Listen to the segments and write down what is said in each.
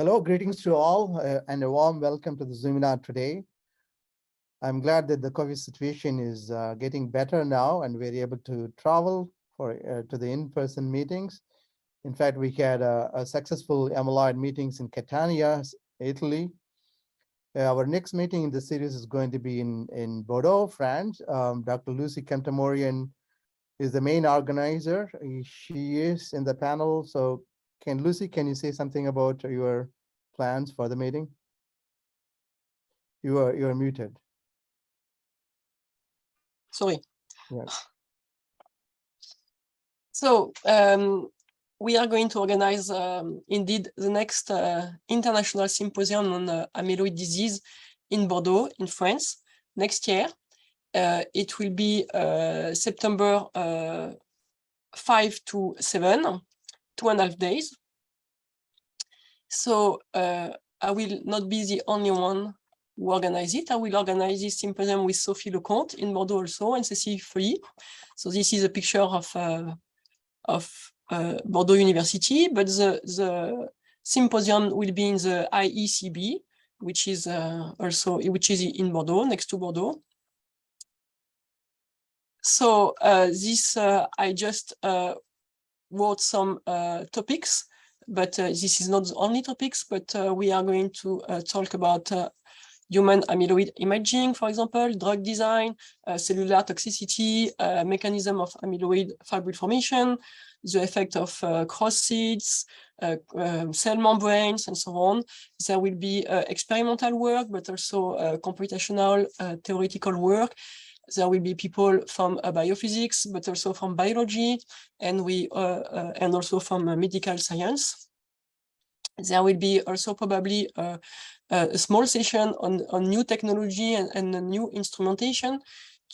Hello, greetings to all, and a warm welcome to the ZOOMinar today. I'm glad that the COVID situation is getting better now, and we're able to travel to the in-person meetings. In fact, we had a successful amyloid meetings in Catania, Italy. Our next meeting in the series is going to be in Bordeaux, France. Dr. Lucy Cantamorian is the main organizer. She is in the panel. So Lucy, can you say something about your plans for the meeting? You are muted. Sorry. Yeah. So we are going to organize indeed the next international symposium on amyloid disease in Bordeaux, in France, next year. It will be September 5 to 7, 2.5 days. So I will not be the only one who organize it. I will organize this symposium with Sophie Lecomte in Bordeaux also, and Cécile Feuilly. So this is a picture of Bordeaux University, but the symposium will be in the IECB, which is in Bordeaux, next to Bordeaux. So I just wrote some topics, but this is not the only topics, but we are going to talk about human amyloid imaging, for example, drug design, cellular toxicity, mechanism of amyloid fibril formation, the effect of cross-seeds, cell membranes, and so on. There will be experimental work, but also computational theoretical work. There will be people from biophysics, but also from biology, and also from medical science. There will be also probably a small session on new technology and new instrumentation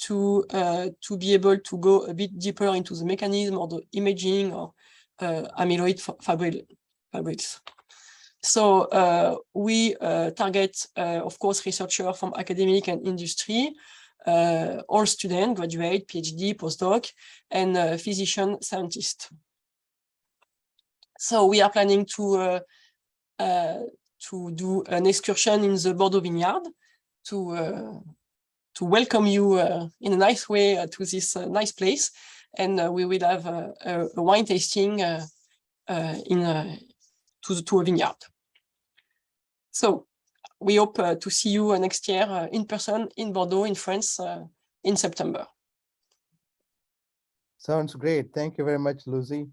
to be able to go a bit deeper into the mechanism or the imaging or amyloid fibrils. So we target, of course, researchers from academic and industry, all students, graduate, PhD, postdoc, and physician scientist. So we are planning to do an excursion in the Bordeaux vineyard to welcome you in a nice way to this nice place, and we will have a wine tasting to a vineyard. So we hope to see you next year in person in Bordeaux, in France, in September. Sounds great. Thank you very much, Lucy.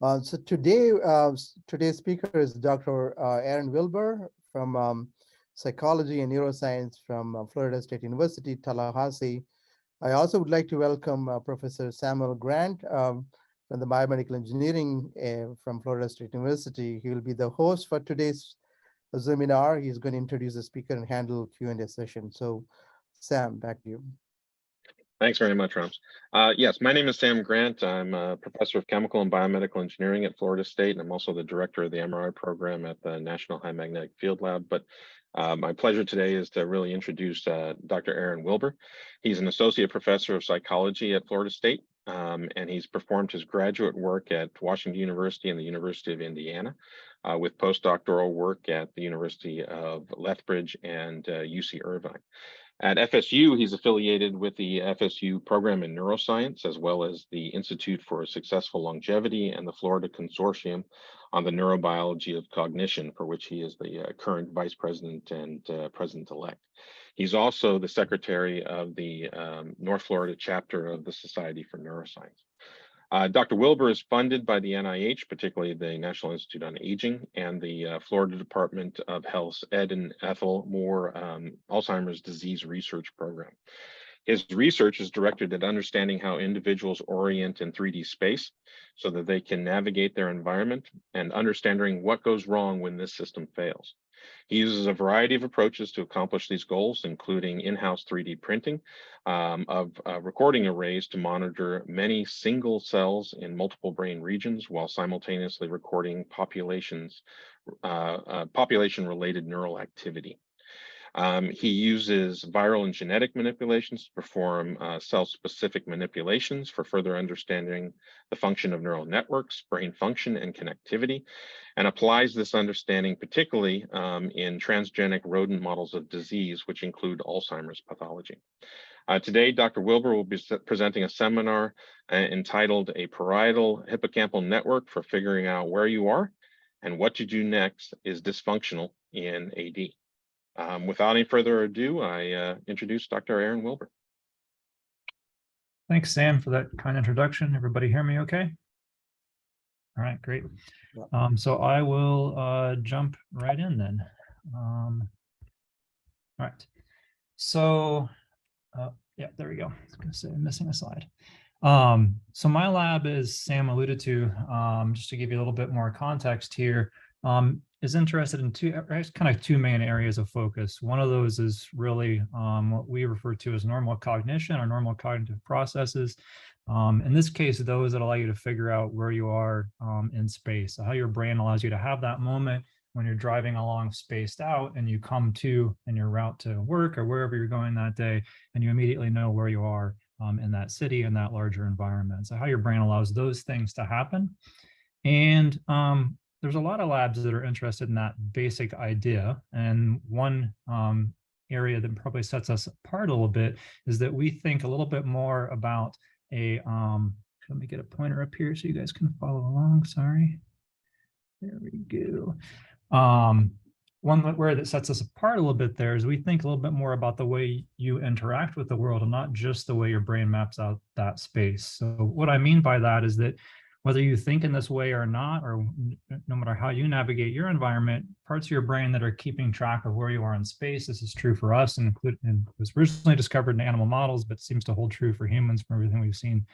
So today's speaker is Dr. Aaron Wilber from Psychology and Neuroscience from Florida State University, Tallahassee. I also would like to welcome Professor Samuel Grant from the Biomedical Engineering from Florida State University. He will be the host for today's ZOOMinar. He's going to introduce the speaker and handle Q&A session. So Sam, back to you. Thanks very much, Rams. Yes, my name is Sam Grant. I'm a professor of chemical and biomedical engineering at Florida State, and I'm also the director of the MRI program at the National High Magnetic Field Lab. But my pleasure today is to really introduce Dr. Aaron Wilber. He's an associate professor of psychology at Florida State, and he's performed his graduate work at Washington University and the University of Indiana, with postdoctoral work at the University of Lethbridge and UC Irvine. At FSU, he's affiliated with the FSU program in neuroscience, as well as the Institute for Successful Longevity and the Florida Consortium on the Neurobiology of Cognition, for which he is the current vice president and president-elect. He's also the secretary of the North Florida chapter of the Society for Neuroscience. Dr. Wilber is funded by the NIH, particularly the National Institute on Aging, and the Florida Department of Health's Ed and Ethel Moore Alzheimer's Disease Research Program. His research is directed at understanding how individuals orient in 3D space so that they can navigate their environment and understanding what goes wrong when this system fails. He uses a variety of approaches to accomplish these goals, including in-house 3D printing of recording arrays to monitor many single cells in multiple brain regions while simultaneously recording population-related neural activity. He uses viral and genetic manipulations to perform cell-specific manipulations for further understanding the function of neural networks, brain function, and connectivity, and applies this understanding particularly in transgenic rodent models of disease, which include Alzheimer's pathology. Today, Dr. Wilber will be presenting a seminar entitled A Parietal-Hippocampal Network for Figuring Out Where You Are and What to Do Next is Dysfunctional in AD. Without any further ado, I introduce Dr. Aaron Wilber. Thanks, Sam, for that kind introduction. Everybody hear me okay? All right, great. So I will jump right in then. All right. So, yeah, there we go. I was going to say I'm missing a slide. So my lab, as Sam alluded to, just to give you a little bit more context here, is interested in two main areas of focus. One of those is really what we refer to as normal cognition or normal cognitive processes. In this case, those that allow you to figure out where you are in space, so how your brain allows you to have that moment when you're driving along spaced out and you come to in your route to work or wherever you're going that day, and you immediately know where you are in that city, in that larger environment. So how your brain allows those things to happen. And there's a lot of labs that are interested in that basic idea. And one area that probably sets us apart a little bit is that we think a little bit more about a, let me get a pointer up here so you guys can follow along, sorry. There we go. One where that sets us apart a little bit there is we think a little bit more about the way you interact with the world and not just the way your brain maps out that space. So what I mean by that is that whether you think in this way or not, or no matter how you navigate your environment, parts of your brain that are keeping track of where you are in space, this is true for us and was originally discovered in animal models, but seems to hold true for humans from everything we've seen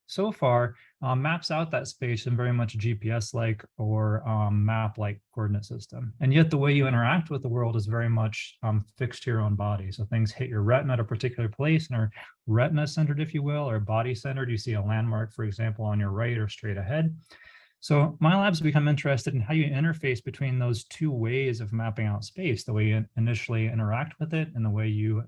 so far, maps out that space in very much GPS-like or map-like coordinate system. And yet the way you interact with the world is very much fixed to your own body. So things hit your retina at a particular place and are retina-centered, if you will, or body-centered. You see a landmark, for example, on your right or straight ahead. So my lab's become interested in how you interface between those two ways of mapping out space. The way you initially interact with it and the way you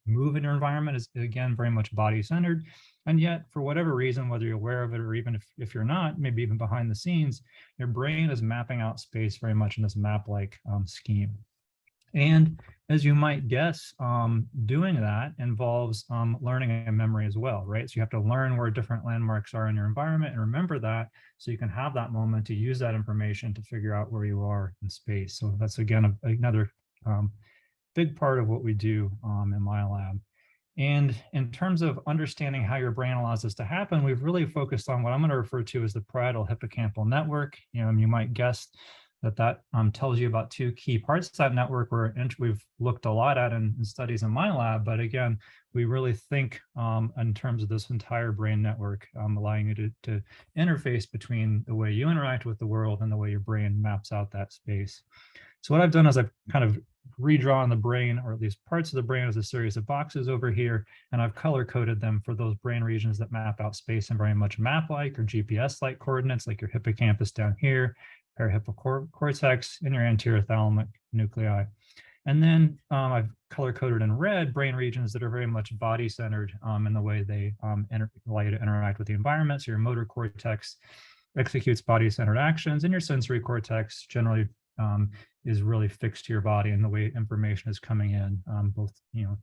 move in your environment is, again, very much body-centered. And yet, for whatever reason, whether you're aware of it or even if you're not, maybe even behind the scenes, your brain is mapping out space very much in this map-like scheme. And as you might guess, doing that involves learning and memory as well, right? So you have to learn where different landmarks are in your environment and remember that so you can have that moment to use that information to figure out where you are in space. So that's, again, another big part of what we do in my lab. And in terms of understanding how your brain allows this to happen, we've really focused on what I'm going to refer to as the parietal-hippocampal network. You might guess that tells you about two key parts of that network we've looked a lot at in studies in my lab. But again, we really think in terms of this entire brain network, allowing you to interface between the way you interact with the world and the way your brain maps out that space. So what I've done is I've kind of redrawn the brain, or at least parts of the brain, as a series of boxes over here, and I've color-coded them for those brain regions that map out space in very much map-like or GPS-like coordinates, like your hippocampus down here, parietal cortex, and your anterior thalamic nuclei. And then I've color-coded in red brain regions that are very much body-centered in the way they allow you to interact with the environment. So your motor cortex executes body-centered actions, and your sensory cortex generally is really fixed to your body and the way information is coming in, both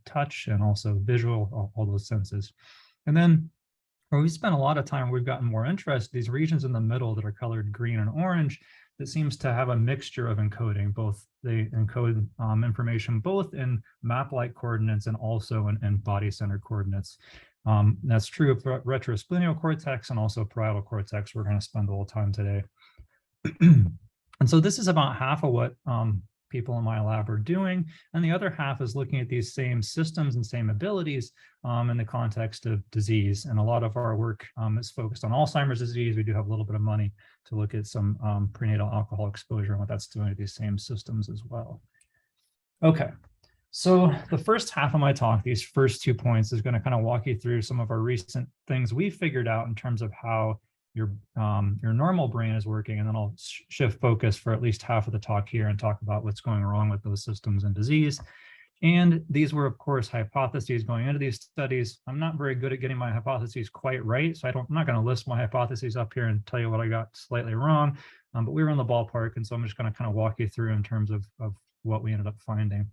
touch and also visual, all those senses. And then where we spent a lot of time, we've gotten more interest, these regions in the middle that are colored green and orange, that seems to have a mixture of encoding. Both they encode information both in map-like coordinates and also in body-centered coordinates. That's true of retrosplenial cortex and also parietal cortex. We're going to spend a little time today. And so this is about half of what people in my lab are doing. And the other half is looking at these same systems and same abilities in the context of disease. And a lot of our work is focused on Alzheimer's disease. We do have a little bit of money to look at some prenatal alcohol exposure and what that's doing to these same systems as well. Okay, so the first half of my talk, these first 2 points, is going to kind of walk you through some of our recent things we figured out in terms of how your normal brain is working, and then I'll shift focus for at least half of the talk here and talk about what's going wrong with those systems and disease. And these were, of course, hypotheses going into these studies. I'm not very good at getting my hypotheses quite right, so I'm not going to list my hypotheses up here and tell you what I got slightly wrong, but we were in the ballpark, and so I'm just going to kind of walk you through in terms of what we ended up finding.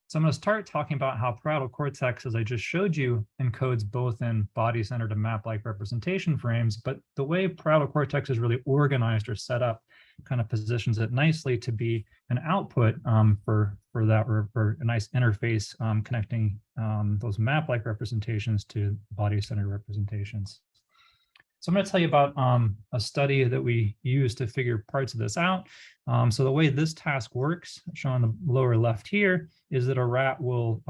So I'm going to start talking about how parietal cortex, as I just showed you, encodes both in body-centered and map-like representation frames, but the way parietal cortex is really organized or set up kind of positions it nicely to be an output for that, or a nice interface connecting those map-like representations to body-centered representations. So I'm going to tell you about a study that we use to figure parts of this out. So the way this task works, shown on the lower left here, is that a rat will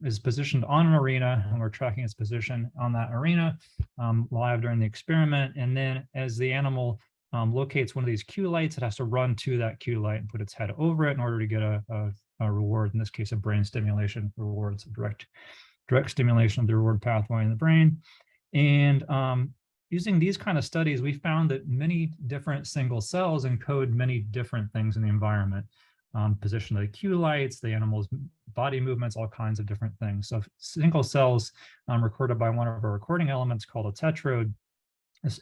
is positioned on an arena, and we're tracking its position on that arena live during the experiment. And then as the animal locates one of these cue lights, it has to run to that cue light and put its head over it in order to get a reward. In this case, a brain stimulation reward. It's a direct stimulation of the reward pathway in the brain. And using these kind of studies, we found that many different single cells encode many different things in the environment. Position of the cue lights, the animal's body movements, all kinds of different things. So single cells recorded by one of our recording elements called a tetrode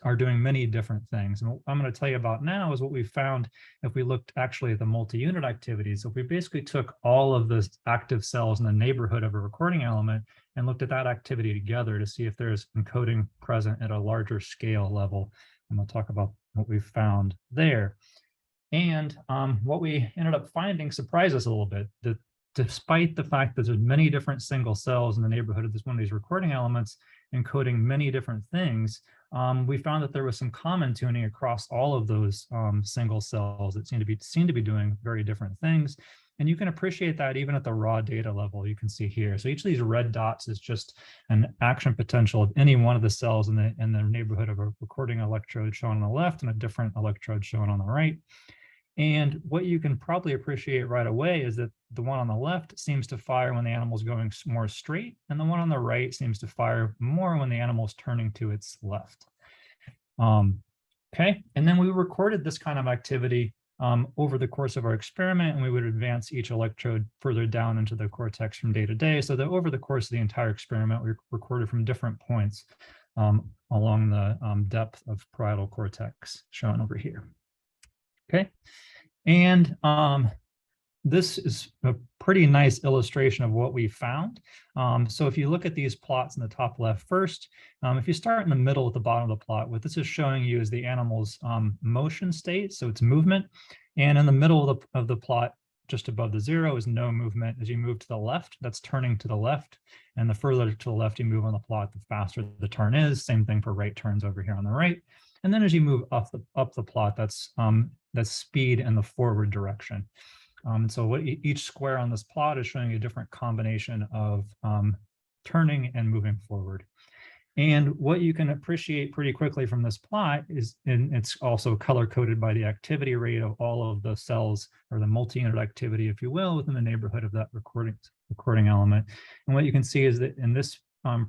are doing many different things. And what I'm going to tell you about now is what we found if we looked actually at the multi-unit activities. So if we basically took all of the active cells in the neighborhood of a recording element and looked at that activity together to see if there's encoding present at a larger scale level. And we'll talk about what we found there. And what we ended up finding surprised us a little bit, that despite the fact that there's many different single cells in the neighborhood of one of these recording elements encoding many different things, we found that there was some common tuning across all of those single cells that seem to be doing very different things. And you can appreciate that even at the raw data level you can see here. So each of these red dots is just an action potential of any one of the cells in the neighborhood of a recording electrode shown on the left and a different electrode shown on the right. And what you can probably appreciate right away is that the one on the left seems to fire when the animal's going more straight, and the one on the right seems to fire more when the animal's turning to its left. Okay, and then we recorded this kind of activity over the course of our experiment, and we would advance each electrode further down into the cortex from day to day, so that over the course of the entire experiment, we recorded from different points along the depth of parietal cortex shown over here. Okay, and this is a pretty nice illustration of what we found. So if you look at these plots in the top left first, if you start in the middle at the bottom of the plot, what this is showing you is the animal's motion state, so its movement. And in the middle of the plot, just above the zero, is no movement. As you move to the left, that's turning to the left. And the further to the left you move on the plot, the faster the turn is. Same thing for right turns over here on the right. And then as you move up the plot, that's speed in the forward direction. And so what each square on this plot is showing you a different combination of turning and moving forward. And what you can appreciate pretty quickly from this plot is, and it's also color-coded by the activity rate of all of the cells, or the multi-unit activity, if you will, within the neighborhood of that recording element. And what you can see is that in this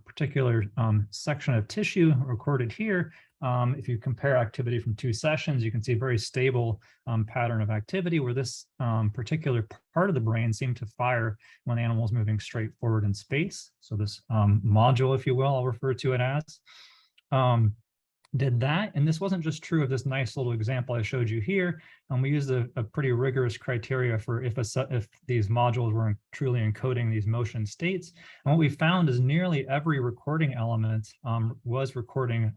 particular section of tissue recorded here, if you compare activity from 2 sessions, you can see a very stable pattern of activity where this particular part of the brain seemed to fire when the animal is moving straight forward in space. So this module, if you will, I'll refer to it as, did that. And this wasn't just true of this nice little example I showed you here. We used a pretty rigorous criteria for if these modules were truly encoding these motion states. And what we found is nearly every recording element was recording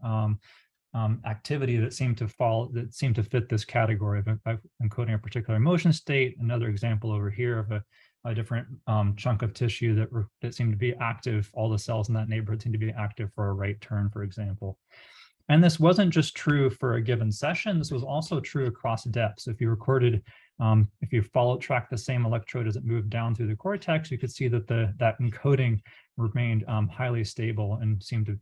activity that seemed to fit this category of encoding a particular motion state. Another example over here of a different chunk of tissue that seemed to be active. All the cells in that neighborhood seemed to be active for a right turn, for example. And this wasn't just true for a given session. This was also true across depth. So if you recorded, if you track the same electrode as it moved down through the cortex, you could see that that encoding remained highly stable and seemed to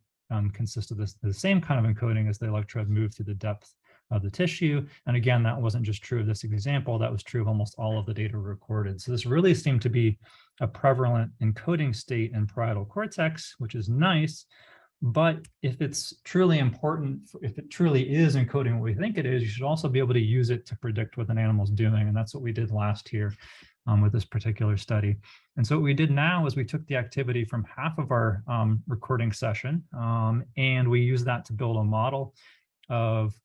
consist of the same kind of encoding as the electrode moved through the depth of the tissue. And again, that wasn't just true of this example, that was true of almost all of the data recorded. So this really seemed to be a prevalent encoding state in parietal cortex, which is nice. But if it's truly important, if it truly is encoding what we think it is, you should also be able to use it to predict what an animal's doing. And that's what we did last year with this particular study. And so what we did now is we took the activity from half of our recording session, and we used that to build a model of,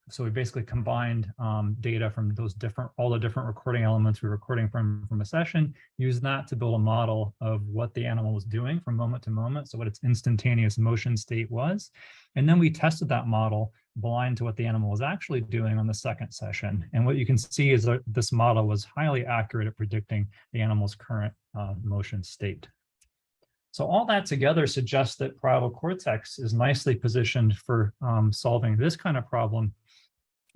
so we basically combined data from those all the different recording elements we were recording from a session, used that to build a model of what the animal was doing from moment to moment, so what its instantaneous motion state was. And then we tested that model blind to what the animal was actually doing on the second session. And what you can see is that this model was highly accurate at predicting the animal's current motion state. So all that together suggests that parietal cortex is nicely positioned for solving this kind of problem,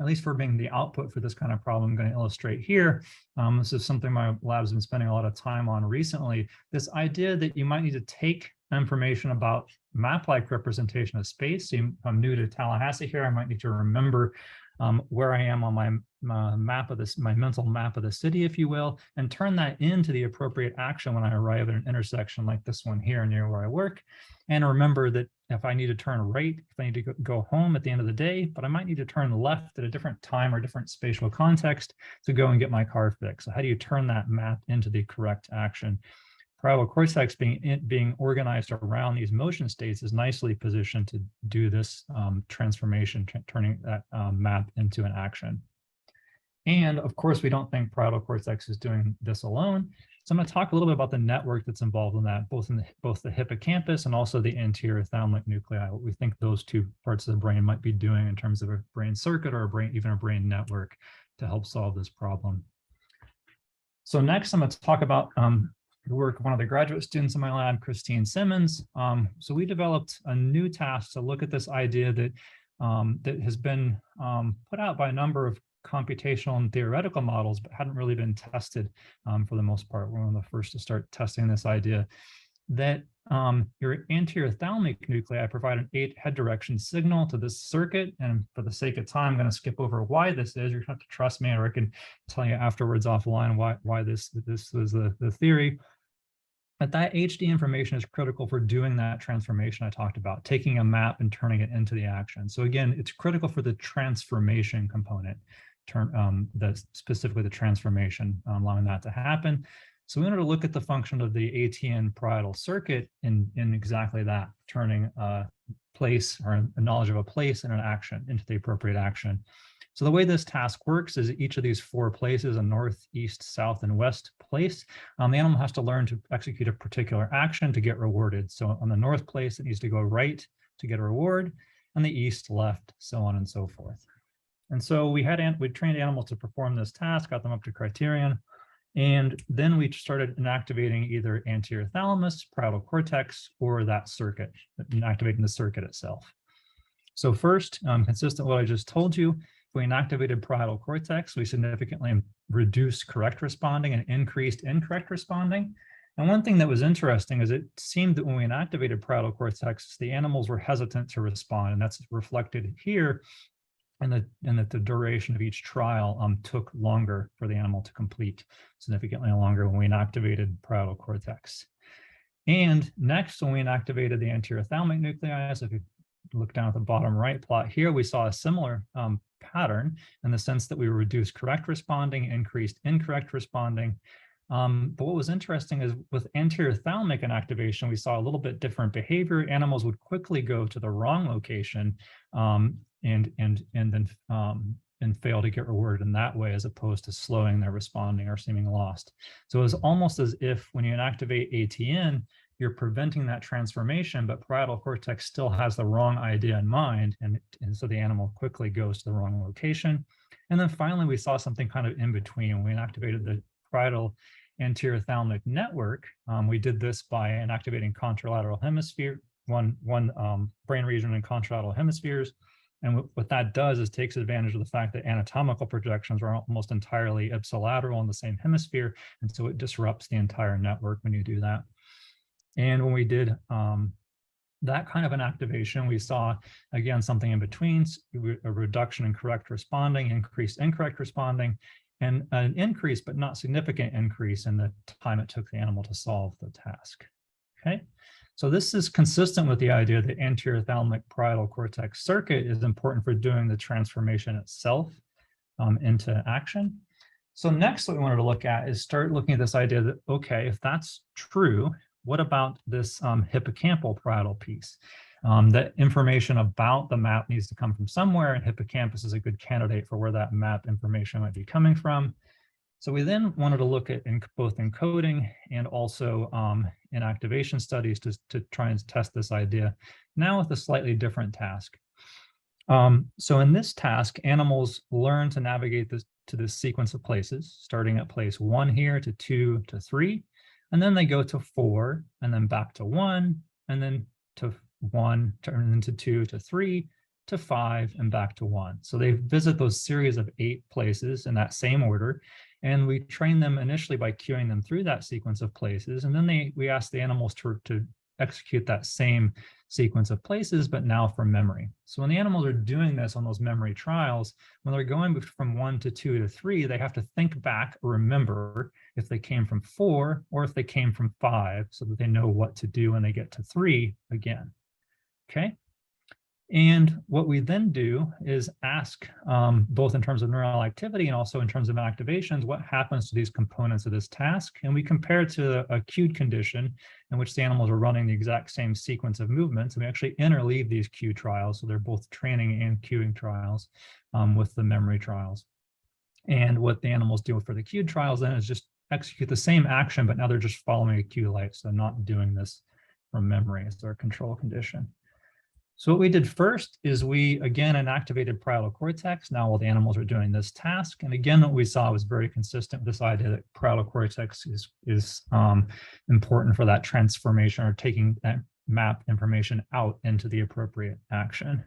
at least for being the output for this kind of problem I'm going to illustrate here. This is something my lab's been spending a lot of time on recently. This idea that you might need to take information about map-like representation of space. So I'm new to Tallahassee here. I might need to remember where I am on my map of this, my mental map of the city, if you will, and turn that into the appropriate action when I arrive at an intersection like this one here near where I work. And remember that if I need to turn right, if I need to go home at the end of the day, but I might need to turn left at a different time or different spatial context to go and get my car fixed. So how do you turn that map into the correct action? Parietal cortex being organized around these motion states is nicely positioned to do this transformation, turning that map into an action. And of course, we don't think parietal cortex is doing this alone. So I'm going to talk a little bit about the network that's involved in that, both the hippocampus and also the anterior thalamic nuclei, what we think those two parts of the brain might be doing in terms of a brain circuit or even a brain network to help solve this problem. So next, I'm going to talk about the work of one of the graduate students in my lab, Christine Simmons. So we developed a new task to look at this idea that, that has been put out by a number of computational and theoretical models, but hadn't really been tested for the most part. We're one of the first to start testing this idea that your anterior thalamic nuclei provide an 8 head direction signal to this circuit. And for the sake of time, I'm going to skip over why this is. You're going to have to trust me, or I can tell you afterwards offline why this was the theory. But that HD information is critical for doing that transformation I talked about, taking a map and turning it into the action. So again, it's critical for the transformation component, specifically the transformation, allowing that to happen. So we wanted to look at the function of the ATN parietal circuit in exactly that, turning a place or a knowledge of a place and an action into the appropriate action. So the way this task works is each of these 4 places, a north, east, south, and west place, the animal has to learn to execute a particular action to get rewarded. So on the north place, it needs to go right to get a reward, and the east, left, so on and so forth. And so we trained animals to perform this task, got them up to criterion, and then we started inactivating either anterior thalamus, parietal cortex, or that circuit, inactivating the circuit itself. So first, consistent with what I just told you, we inactivated parietal cortex, we significantly reduced correct responding and increased incorrect responding. And one thing that was interesting is it seemed that when we inactivated parietal cortex, the animals were hesitant to respond, and that's reflected here, and that the duration of each trial took longer for the animal to complete, significantly longer when we inactivated parietal cortex. And next, when we inactivated the anterior thalamic nuclei, so if you look down at the bottom right plot here, we saw a similar pattern in the sense that we reduced correct responding, increased incorrect responding. But what was interesting is with anterior thalamic inactivation, we saw a little bit different behavior. Animals would quickly go to the wrong location and fail to get rewarded in that way, as opposed to slowing their responding or seeming lost. So it was almost as if when you inactivate ATN, you're preventing that transformation, but parietal cortex still has the wrong idea in mind, and so the animal quickly goes to the wrong location. And then finally, we saw something kind of in between. We inactivated the parietal anterior thalamic network. We did this by inactivating contralateral hemisphere, one brain region in contralateral hemispheres. And what that does is takes advantage of the fact that anatomical projections are almost entirely ipsilateral in the same hemisphere, and so it disrupts the entire network when you do that. And when we did that kind of an activation, we saw, again, something in between, a reduction in correct responding, increased incorrect responding, and an increase, but not significant increase in the time it took the animal to solve the task. Okay, so this is consistent with the idea that anterior thalamic parietal cortex circuit is important for doing the transformation itself into action. So next, what we wanted to look at is start looking at this idea that, okay, if that's true, what about this hippocampal parietal piece? That information about the map needs to come from somewhere, and hippocampus is a good candidate for where that map information might be coming from. So we then wanted to look at both encoding and also inactivation studies to try and test this idea, now with a slightly different task. So in this task, animals learn to navigate to this sequence of places, starting at place 1 here to 2 to 3, and then they go to 4, and then back to 1, and then to 1, turn into 2 to 3 to 5, and back to 1. So they visit those series of 8 places in that same order, and we train them initially by cueing them through that sequence of places, and then we ask the animals to execute that same sequence of places, but now from memory. So when the animals are doing this on those memory trials, when they're going from 1 to 2 to 3, they have to think back or remember if they came from 4 or if they came from 5, so that they know what to do when they get to 3 again. Okay. And what we then do is ask, both in terms of neural activity and also in terms of activations, what happens to these components of this task. And we compare it to a cued condition in which the animals are running the exact same sequence of movements. And we actually interleave these cue trials. So they're both training and cueing trials with the memory trials. And what the animals do for the cued trials then is just execute the same action, but now they're just following a cue light. So not doing this from memory as their control condition. So what we did first is we, again, inactivated parietal cortex now while the animals are doing this task. And again, what we saw was very consistent with this idea that parietal cortex is important for that transformation or taking that map information out into the appropriate action.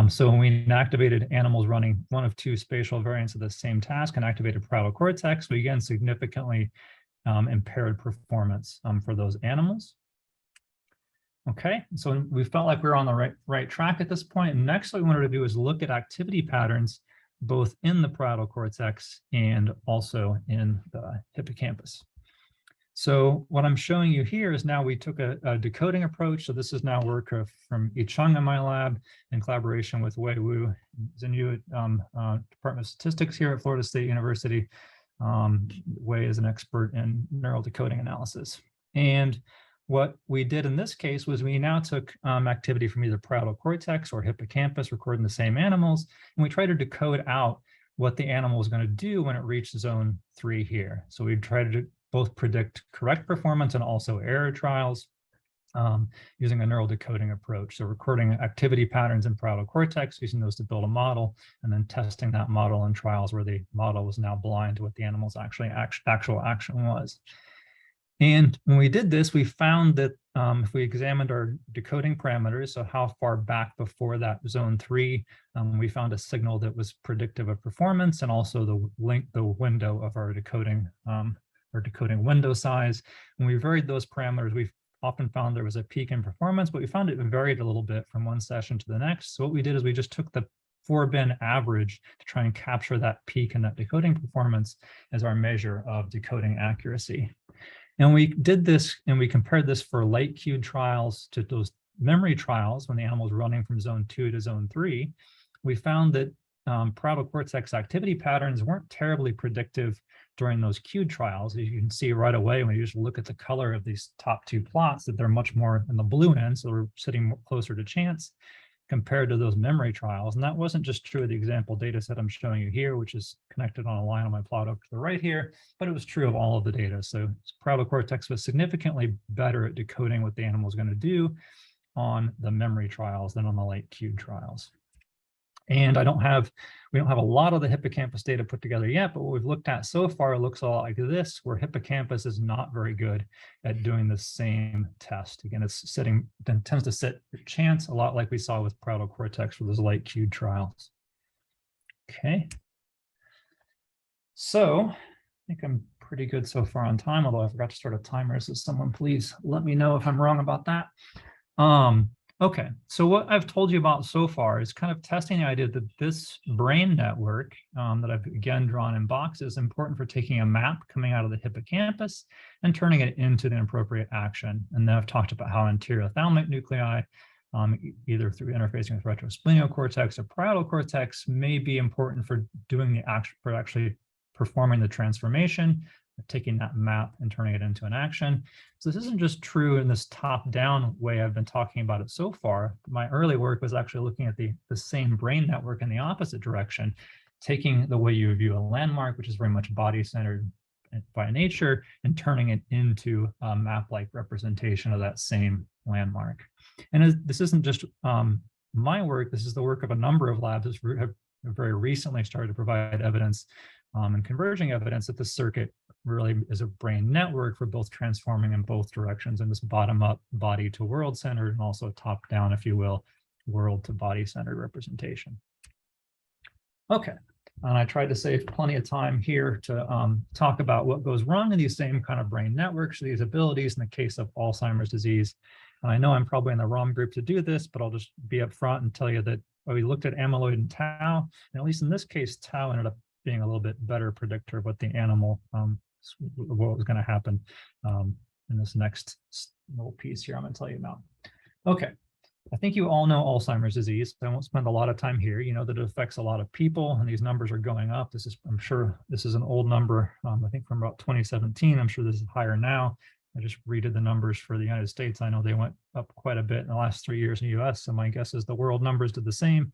So when we inactivated animals running one of 2 spatial variants of the same task and activated parietal cortex, we again significantly impaired performance for those animals. Okay, so we felt like we were on the right track at this point. And next, what we wanted to do is look at activity patterns, both in the parietal cortex and also in the hippocampus. So what I'm showing you here is now we took a decoding approach. So this is now work from Yicheng in my lab in collaboration with Wei Wu, Zhenyu Department of Statistics here at Florida State University. Wei is an expert in neural decoding analysis. And what we did in this case was we now took activity from either parietal cortex or hippocampus, recording the same animals, and we tried to decode out what the animal was going to do when it reached zone 3 here. So we tried to both predict correct performance and also error trials using a neural decoding approach. So recording activity patterns in parietal cortex, using those to build a model, and then testing that model in trials where the model was now blind to what the animal's actual action was. And when we did this, we found that if we examined our decoding parameters, so how far back before that zone 3, we found a signal that was predictive of performance, and also the window of our decoding window size. When we varied those parameters, we often found there was a peak in performance, but we found it varied a little bit from one session to the next. So what we did is we just took the 4-bin average to try and capture that peak in that decoding performance as our measure of decoding accuracy. And we did this, and we compared this for light cued trials to those memory trials when the animal was running from zone 2 to zone 3. We found that parietal cortex activity patterns weren't terribly predictive during those cued trials. As you can see right away when you just look at the color of these top 2 plots, that they're much more in the blue end, so we're sitting closer to chance compared to those memory trials. And that wasn't just true of the example data set I'm showing you here, which is connected on a line on my plot up to the right here, but it was true of all of the data. So parietal cortex was significantly better at decoding what the animal was going to do on the memory trials than on the light cued trials. And we don't have a lot of the hippocampus data put together yet, but what we've looked at so far looks a lot like this, where hippocampus is not very good at doing the same test. Again, it tends to sit chance, a lot like we saw with parietal cortex for those light cued trials. Okay. So I think I'm pretty good so far on time, although I forgot to start a timer. So someone please let me know if I'm wrong about that. Okay, so what I've told you about so far is kind of testing the idea that this brain network that I've again drawn in boxes is important for taking a map coming out of the hippocampus and turning it into the appropriate action. And then I've talked about how anterior thalamic nuclei, either through interfacing with retrosplenial cortex or parietal cortex, may be important for doing the action, for actually performing the transformation, taking that map and turning it into an action. So this isn't just true in this top-down way I've been talking about it so far. My early work was actually looking at the same brain network in the opposite direction, taking the way you view a landmark, which is very much body-centered by nature, and turning it into a map-like representation of that same landmark. And this isn't just my work, this is the work of a number of labs that have very recently started to provide evidence and converging evidence that the circuit really is a brain network for both transforming in both directions, and this bottom-up body to world centered, and also top-down, if you will, world to body centered representation. Okay, and I tried to save plenty of time here to talk about what goes wrong in these same kind of brain networks, these abilities in the case of Alzheimer's disease. And I know I'm probably in the wrong group to do this, but I'll just be upfront and tell you that we looked at amyloid and tau, and at least in this case, tau ended up being a little bit better predictor of what the animal, what was going to happen in this next little piece here I'm going to tell you about. Okay, I think you all know Alzheimer's disease. I won't spend a lot of time here. You know that it affects a lot of people, and these numbers are going up. This is, I'm sure this is an old number, I think from about 2017. I'm sure this is higher now. I just redid the numbers for the United States. I know they went up quite a bit in the last 3 years in the US, so my guess is the world numbers did the same.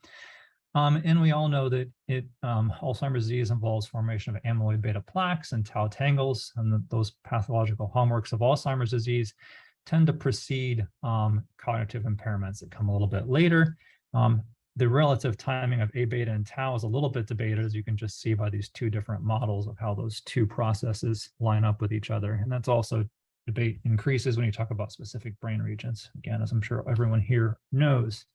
And we all know that Alzheimer's disease involves formation of amyloid beta plaques and tau tangles, and those pathological hallmarks of Alzheimer's disease tend to precede cognitive impairments that come a little bit later. The relative timing of A beta and tau is a little bit debated, as you can just see by these two different models of how those two processes line up with each other. And that's also debate increases when you talk about specific brain regions, again, as I'm sure everyone here knows.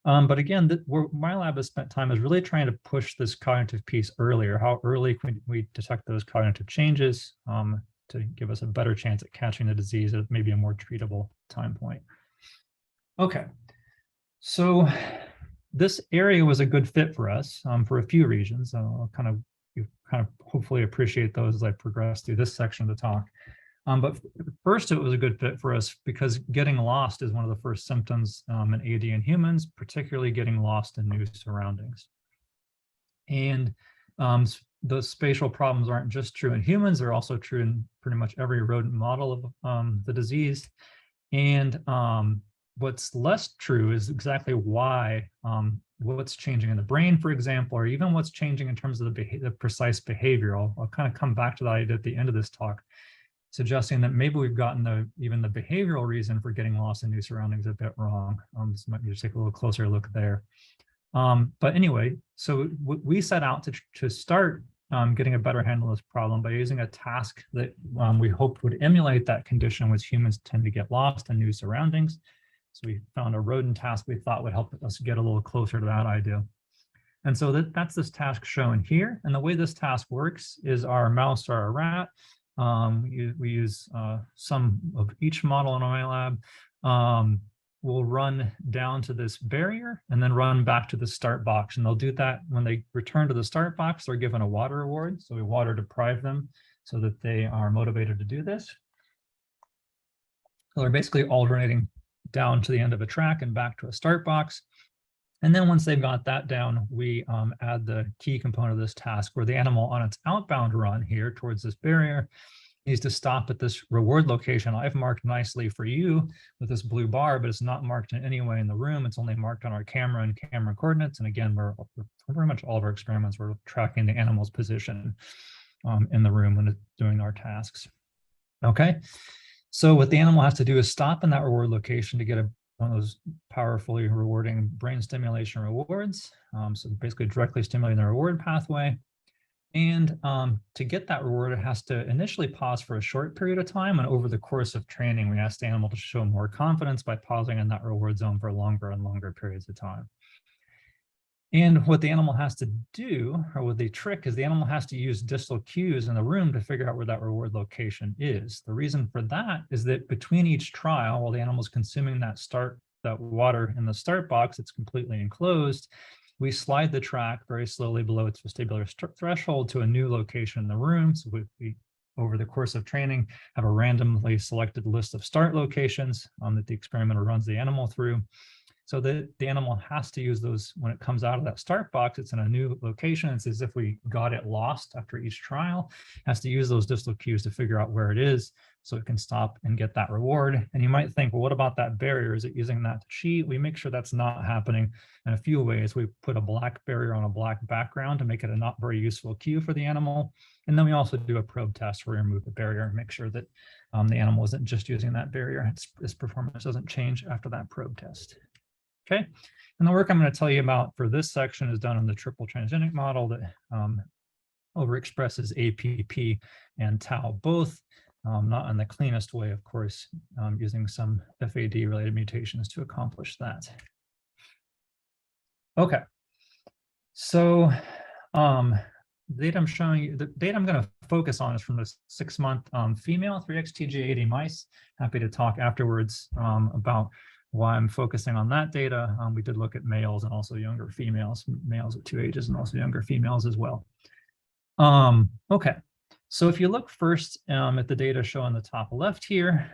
But again, where my lab has spent time is really trying to push this cognitive piece earlier. How early can we detect those cognitive changes to give us a better chance at catching the disease at maybe a more treatable time point? Okay, so this area was a good fit for us for a few reasons. You kind of hopefully appreciate those as I progress through this section of the talk. But first, it was a good fit for us because getting lost is one of the first symptoms in AD in humans, particularly getting lost in new surroundings. And those spatial problems aren't just true in humans, they're also true in pretty much every rodent model of the disease. And what's less true is exactly why what's changing in the brain, for example, or even what's changing in terms of the precise behavior. I'll kind of come back to that idea at the end of this talk, suggesting that maybe we've gotten even the behavioral reason for getting lost in new surroundings a bit wrong. So might just take a little closer look there. But anyway, so we set out to start getting a better handle on this problem by using a task that we hoped would emulate that condition, which humans tend to get lost in new surroundings. So we found a rodent task we thought would help us get a little closer to that idea. And so that's this task shown here. And the way this task works is our mouse or our rat. We use some of each model in my lab. We'll run down to this barrier and then run back to the start box. And they'll do that when they return to the start box, they're given a water reward. So we water deprive them so that they are motivated to do this. So they're basically alternating down to the end of a track and back to a start box. And then once they've got that down, we add the key component of this task where the animal on its outbound run here towards this barrier needs to stop at this reward location. I've marked nicely for you with this blue bar, but it's not marked in any way in the room. It's only marked on our camera and camera coordinates. And again, we're pretty much all of our experiments, we're tracking the animal's position in the room when it's doing our tasks. Okay, so what the animal has to do is stop in that reward location to get one of those powerfully rewarding brain stimulation rewards. So basically directly stimulating the reward pathway. And to get that reward, it has to initially pause for a short period of time. And over the course of training, we ask the animal to show more confidence by pausing in that reward zone for longer and longer periods of time. And what the animal has to do, or what the trick is, the animal has to use distal cues in the room to figure out where that reward location is. The reason for that is that between each trial, while the animal is consuming that start that water in the start box, it's completely enclosed. We slide the track very slowly below its vestibular threshold to a new location in the room. So we over the course of training, have a randomly selected list of start locations that the experimenter runs the animal through. So the animal has to use those when it comes out of that start box. It's in a new location. It's as if we got it lost after each trial. It has to use those distal cues to figure out where it is so it can stop and get that reward. And you might think, well, what about that barrier? Is it using that to cheat? We make sure that's not happening in a few ways. We put a black barrier on a black background to make it a not very useful cue for the animal. And then we also do a probe test where we remove the barrier and make sure that the animal isn't just using that barrier. Its performance doesn't change after that probe test. Okay, and the work I'm going to tell you about for this section is done in the triple transgenic model that overexpresses APP and tau both, not in the cleanest way, of course, using some FAD-related mutations to accomplish that. Okay, so the data I'm showing you, the data I'm going to focus on is from the 6-month female 3xTGA80 mice. Happy to talk afterwards about why I'm focusing on that data. We did look at males and also younger females, males at 2 ages and also younger females as well. Okay, so if you look first at the data shown on the top left here,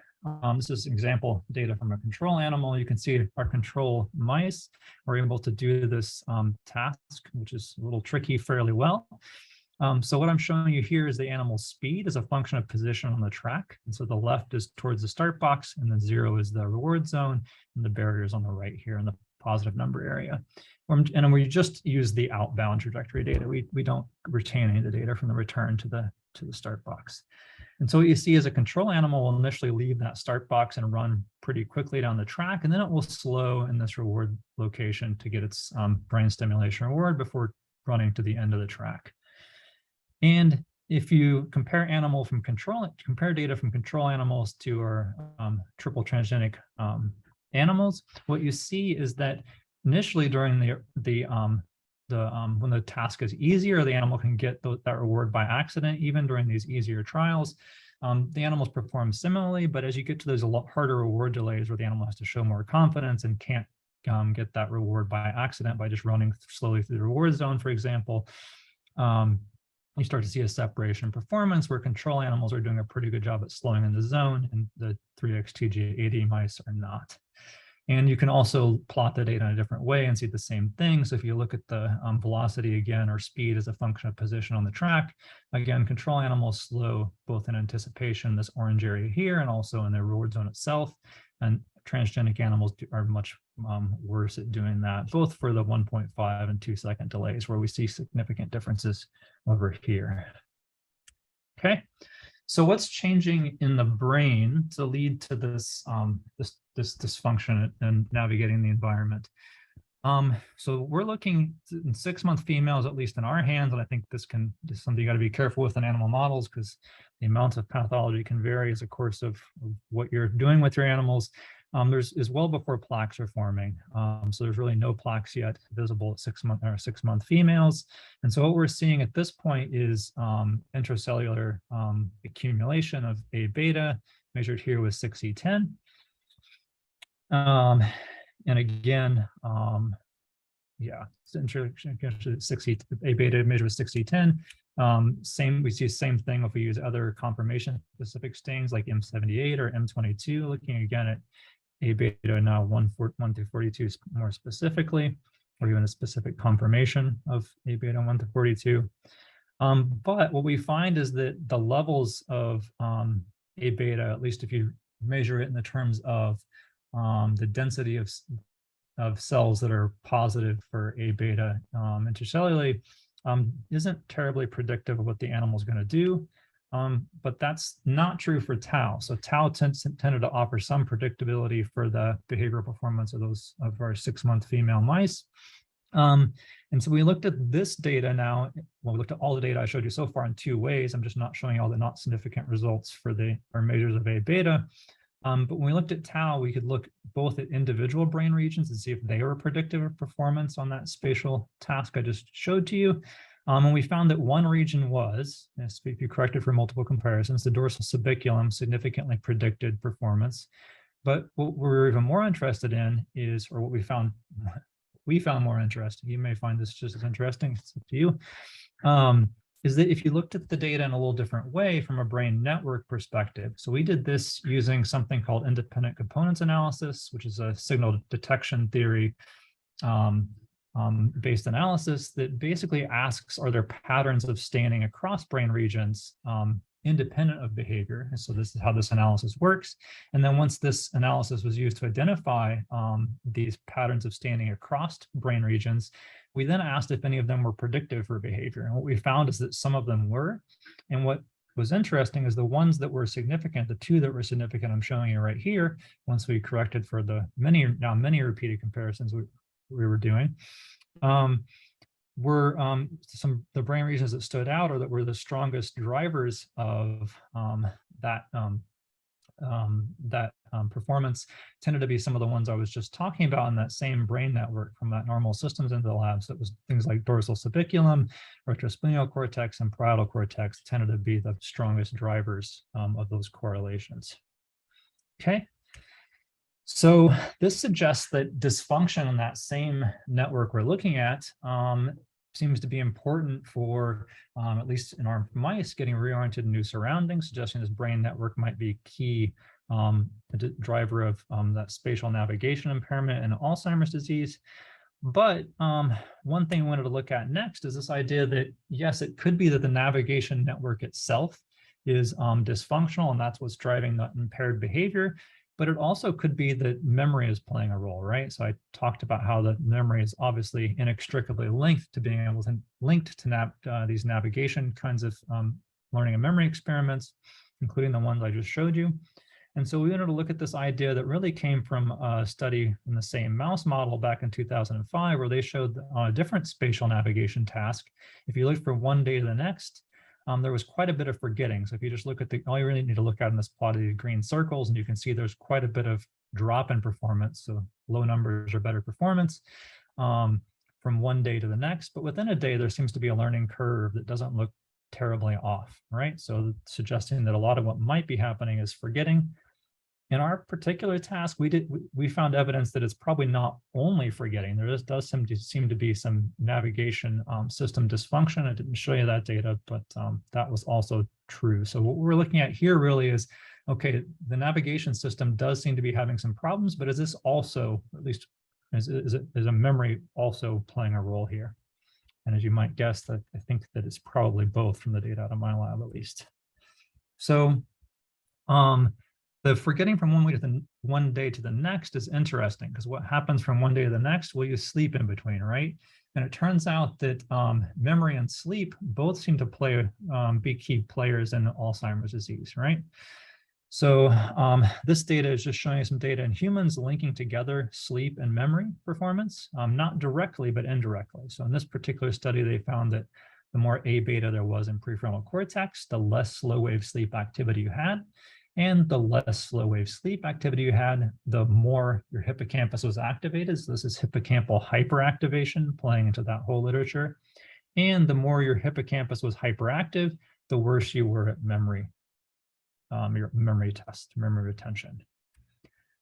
this is example data from a control animal. You can see our control mice were able to do this task, which is a little tricky fairly well. So what I'm showing you here is the animal's speed as a function of position on the track. And so the left is towards the start box, and then 0 is the reward zone, and the barrier is on the right here in the positive number area. And we just use the outbound trajectory data. We don't retain any of the data from the return to the start box. And so what you see is a control animal will initially leave that start box and run pretty quickly down the track, and then it will slow in this reward location to get its brain stimulation reward before running to the end of the track. And if you compare compare data from control animals to our triple transgenic animals, what you see is that initially during when the task is easier, the animal can get that reward by accident. Even during these easier trials, the animals perform similarly, but as you get to those a lot harder reward delays where the animal has to show more confidence and can't get that reward by accident by just running slowly through the reward zone, for example, you start to see a separation in performance where control animals are doing a pretty good job at slowing in the zone and the 3xTGA80 mice are not. And you can also plot the data in a different way and see the same thing. So if you look at the velocity again, or speed as a function of position on the track, again, control animals slow both in anticipation, this orange area here, and also in the reward zone itself. And transgenic animals are much worse at doing that, both for the 1.5 and 2 second delays, where we see significant differences over here. Okay, so what's changing in the brain to lead to this this dysfunction and navigating the environment? So we're looking in 6-month females, at least in our hands, and I think this is something you got to be careful with in animal models because the amount of pathology can vary as a course of what you're doing with your animals. Is well before plaques are forming. So there's really no plaques yet visible at 6-month females. And so what we're seeing at this point is intracellular accumulation of A beta measured here with 6E10. And again, yeah, A beta measured with 6E10. We see the same thing if we use other confirmation specific stains like M78 or M22, looking again at A beta now 1 through 42 more specifically, or even a specific confirmation of A beta 1 to 42. But what we find is that the levels of A beta, at least if you measure it in the terms of the density of cells that are positive for A beta intracellularly, isn't terribly predictive of what the animal is going to do. But that's not true for tau. So tau tended to offer some predictability for the behavioral performance of our 6-month female mice. And so we looked at this data now. Well, we looked at all the data I showed you so far in 2 ways. I'm just not showing all the not significant results for our measures of A beta. But when we looked at tau, we could look both at individual brain regions and see if they were predictive of performance on that spatial task I just showed to you. And we found that one region was, if you corrected for multiple comparisons, the dorsal subiculum significantly predicted performance. But what we're even more interested in is, or what we found more interesting, you may find this just as interesting, it's up to you, is that if you looked at the data in a little different way from a brain network perspective. So we did this using something called independent components analysis, which is a signal detection theory based analysis that basically asks, are there patterns of staining across brain regions independent of behavior? And so this is how this analysis works. And then once this analysis was used to identify these patterns of staining across brain regions, we then asked if any of them were predictive for behavior. And what we found is that some of them were. And what was interesting is the ones that were significant, the two that were significant I'm showing you right here, once we corrected for the many repeated comparisons we were doing, were the brain regions that stood out or that were the strongest drivers of that performance tended to be some of the ones I was just talking about in that same brain network from that normal systems into the labs. That was things like dorsal subiculum, retrosplenial cortex, and parietal cortex tended to be the strongest drivers of those correlations. Okay. So this suggests that dysfunction in that same network we're looking at seems to be important for, at least in our mice, getting reoriented in new surroundings, suggesting this brain network might be key driver of that spatial navigation impairment in Alzheimer's disease. But one thing we wanted to look at next is this idea that, yes, it could be that the navigation network itself is dysfunctional, and that's what's driving the impaired behavior. But it also could be that memory is playing a role, right? So I talked about how the memory is obviously inextricably linked to being able to these navigation kinds of learning and memory experiments, including the ones I just showed you. And so we wanted to look at this idea that really came from a study in the same mouse model back in 2005, where they showed a different spatial navigation task. If you look from one day to the next, there was quite a bit of forgetting. So if you just look at all you really need to look at in this plot are the green circles, and you can see there's quite a bit of drop in performance. So low numbers are better performance from one day to the next. But within a day, there seems to be a learning curve that doesn't look terribly off, right? So suggesting that a lot of what might be happening is forgetting. In our particular task, we found evidence that it's probably not only forgetting. There does seem to be some navigation system dysfunction. I didn't show you that data, but that was also true. So what we're looking at here really is, okay, the navigation system does seem to be having some problems, but is this also, at least, is a memory also playing a role here? And as you might guess, that I think that it's probably both from the data out of my lab, at least. So, the forgetting from one day to the next is interesting, because what happens from one day to the next? Well, you sleep in between, right? And it turns out that memory and sleep both seem to be key players in Alzheimer's disease, right? So this data is just showing you some data in humans linking together sleep and memory performance, not directly, but indirectly. So in this particular study, they found that the more A beta there was in prefrontal cortex, the less slow wave sleep activity you had. And the less slow wave sleep activity you had, the more your hippocampus was activated. So this is hippocampal hyperactivation playing into that whole literature. And the more your hippocampus was hyperactive, the worse you were at memory, your memory test, memory retention.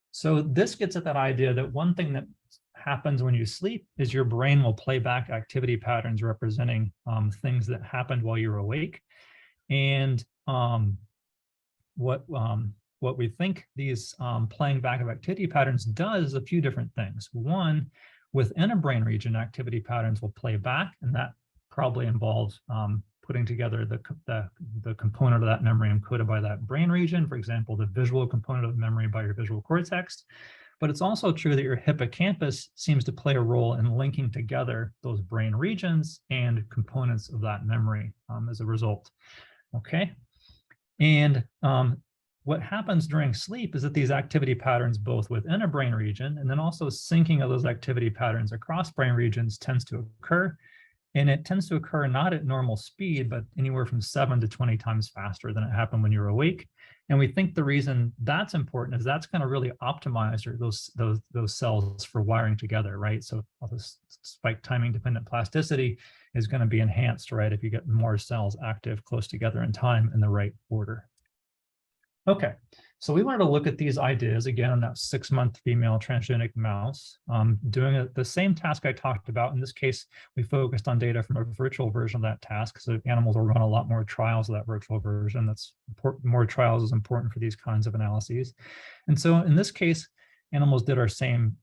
So this gets at that idea that one thing that happens when you sleep is your brain will play back activity patterns representing things that happened while you were awake. And what we think these playing back of activity patterns does is a few different things. One, within a brain region, activity patterns will play back, and that probably involves putting together the component of that memory encoded by that brain region, for example, the visual component of memory by your visual cortex. But it's also true that your hippocampus seems to play a role in linking together those brain regions and components of that memory as a result. Okay. And what happens during sleep is that these activity patterns, both within a brain region and then also syncing of those activity patterns across brain regions, tends to occur. And it tends to occur not at normal speed, but anywhere from 7 to 20 times faster than it happened when you're awake. And we think the reason that's important is that's going to really optimize those cells for wiring together, right? So all this spike timing dependent plasticity is going to be enhanced, right, if you get more cells active close together in time in the right order. Okay, so we wanted to look at these ideas again on that 6-month female transgenic mouse, doing the same task I talked about. In this case, we focused on data from a virtual version of that task. So animals will run a lot more trials of that virtual version. That's important. More trials is important for these kinds of analyses. And so in this case, animals did our same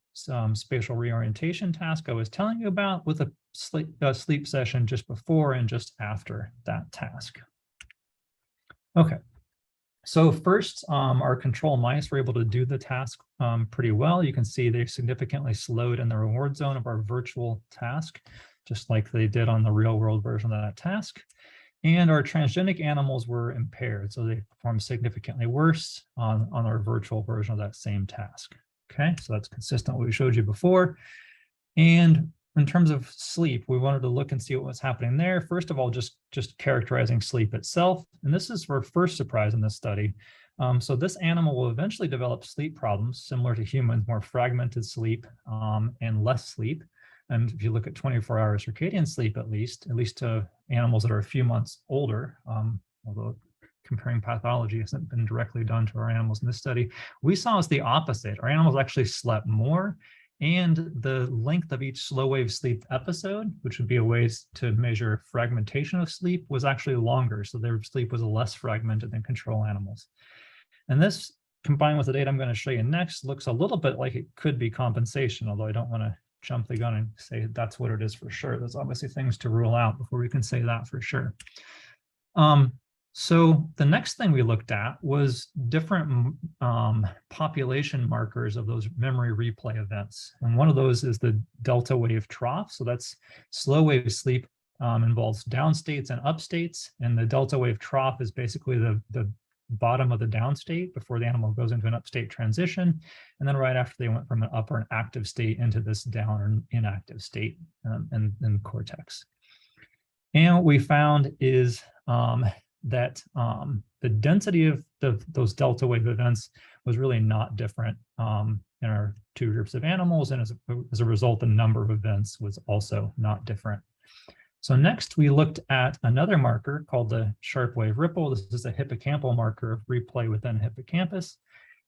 spatial reorientation task I was telling you about, with a sleep session just before and just after that task. Okay. So first, our control mice were able to do the task pretty well. You can see they significantly slowed in the reward zone of our virtual task, just like they did on the real world version of that task. And our transgenic animals were impaired, so they performed significantly worse on our virtual version of that same task. Okay, so that's consistent with what we showed you before. And in terms of sleep, we wanted to look and see what was happening there. First of all, just characterizing sleep itself. And this is our first surprise in this study. So this animal will eventually develop sleep problems similar to humans, more fragmented sleep and less sleep. And if you look at 24-hour circadian sleep, at least to animals that are a few months older, although comparing pathology hasn't been directly done to our animals in this study, we saw as the opposite. Our animals actually slept more, and the length of each slow wave sleep episode, which would be a way to measure fragmentation of sleep, was actually longer. So their sleep was less fragmented than control animals. And this, combined with the data I'm going to show you next, looks a little bit like it could be compensation, although I don't want to jump the gun and say that's what it is for sure. There's obviously things to rule out before we can say that for sure. So the next thing we looked at was different population markers of those memory replay events. And one of those is the delta wave trough. So that's slow wave sleep involves down states and up states. And the delta wave trough is basically the bottom of the down state before the animal goes into an upstate transition. And then right after they went from an up or an active state into this down or inactive state in Cortex. And what we found is that the density of those delta wave events was really not different in our two groups of animals. And as a result, the number of events was also not different. So next, we looked at another marker called the sharp wave ripple. This is a hippocampal marker of replay within hippocampus.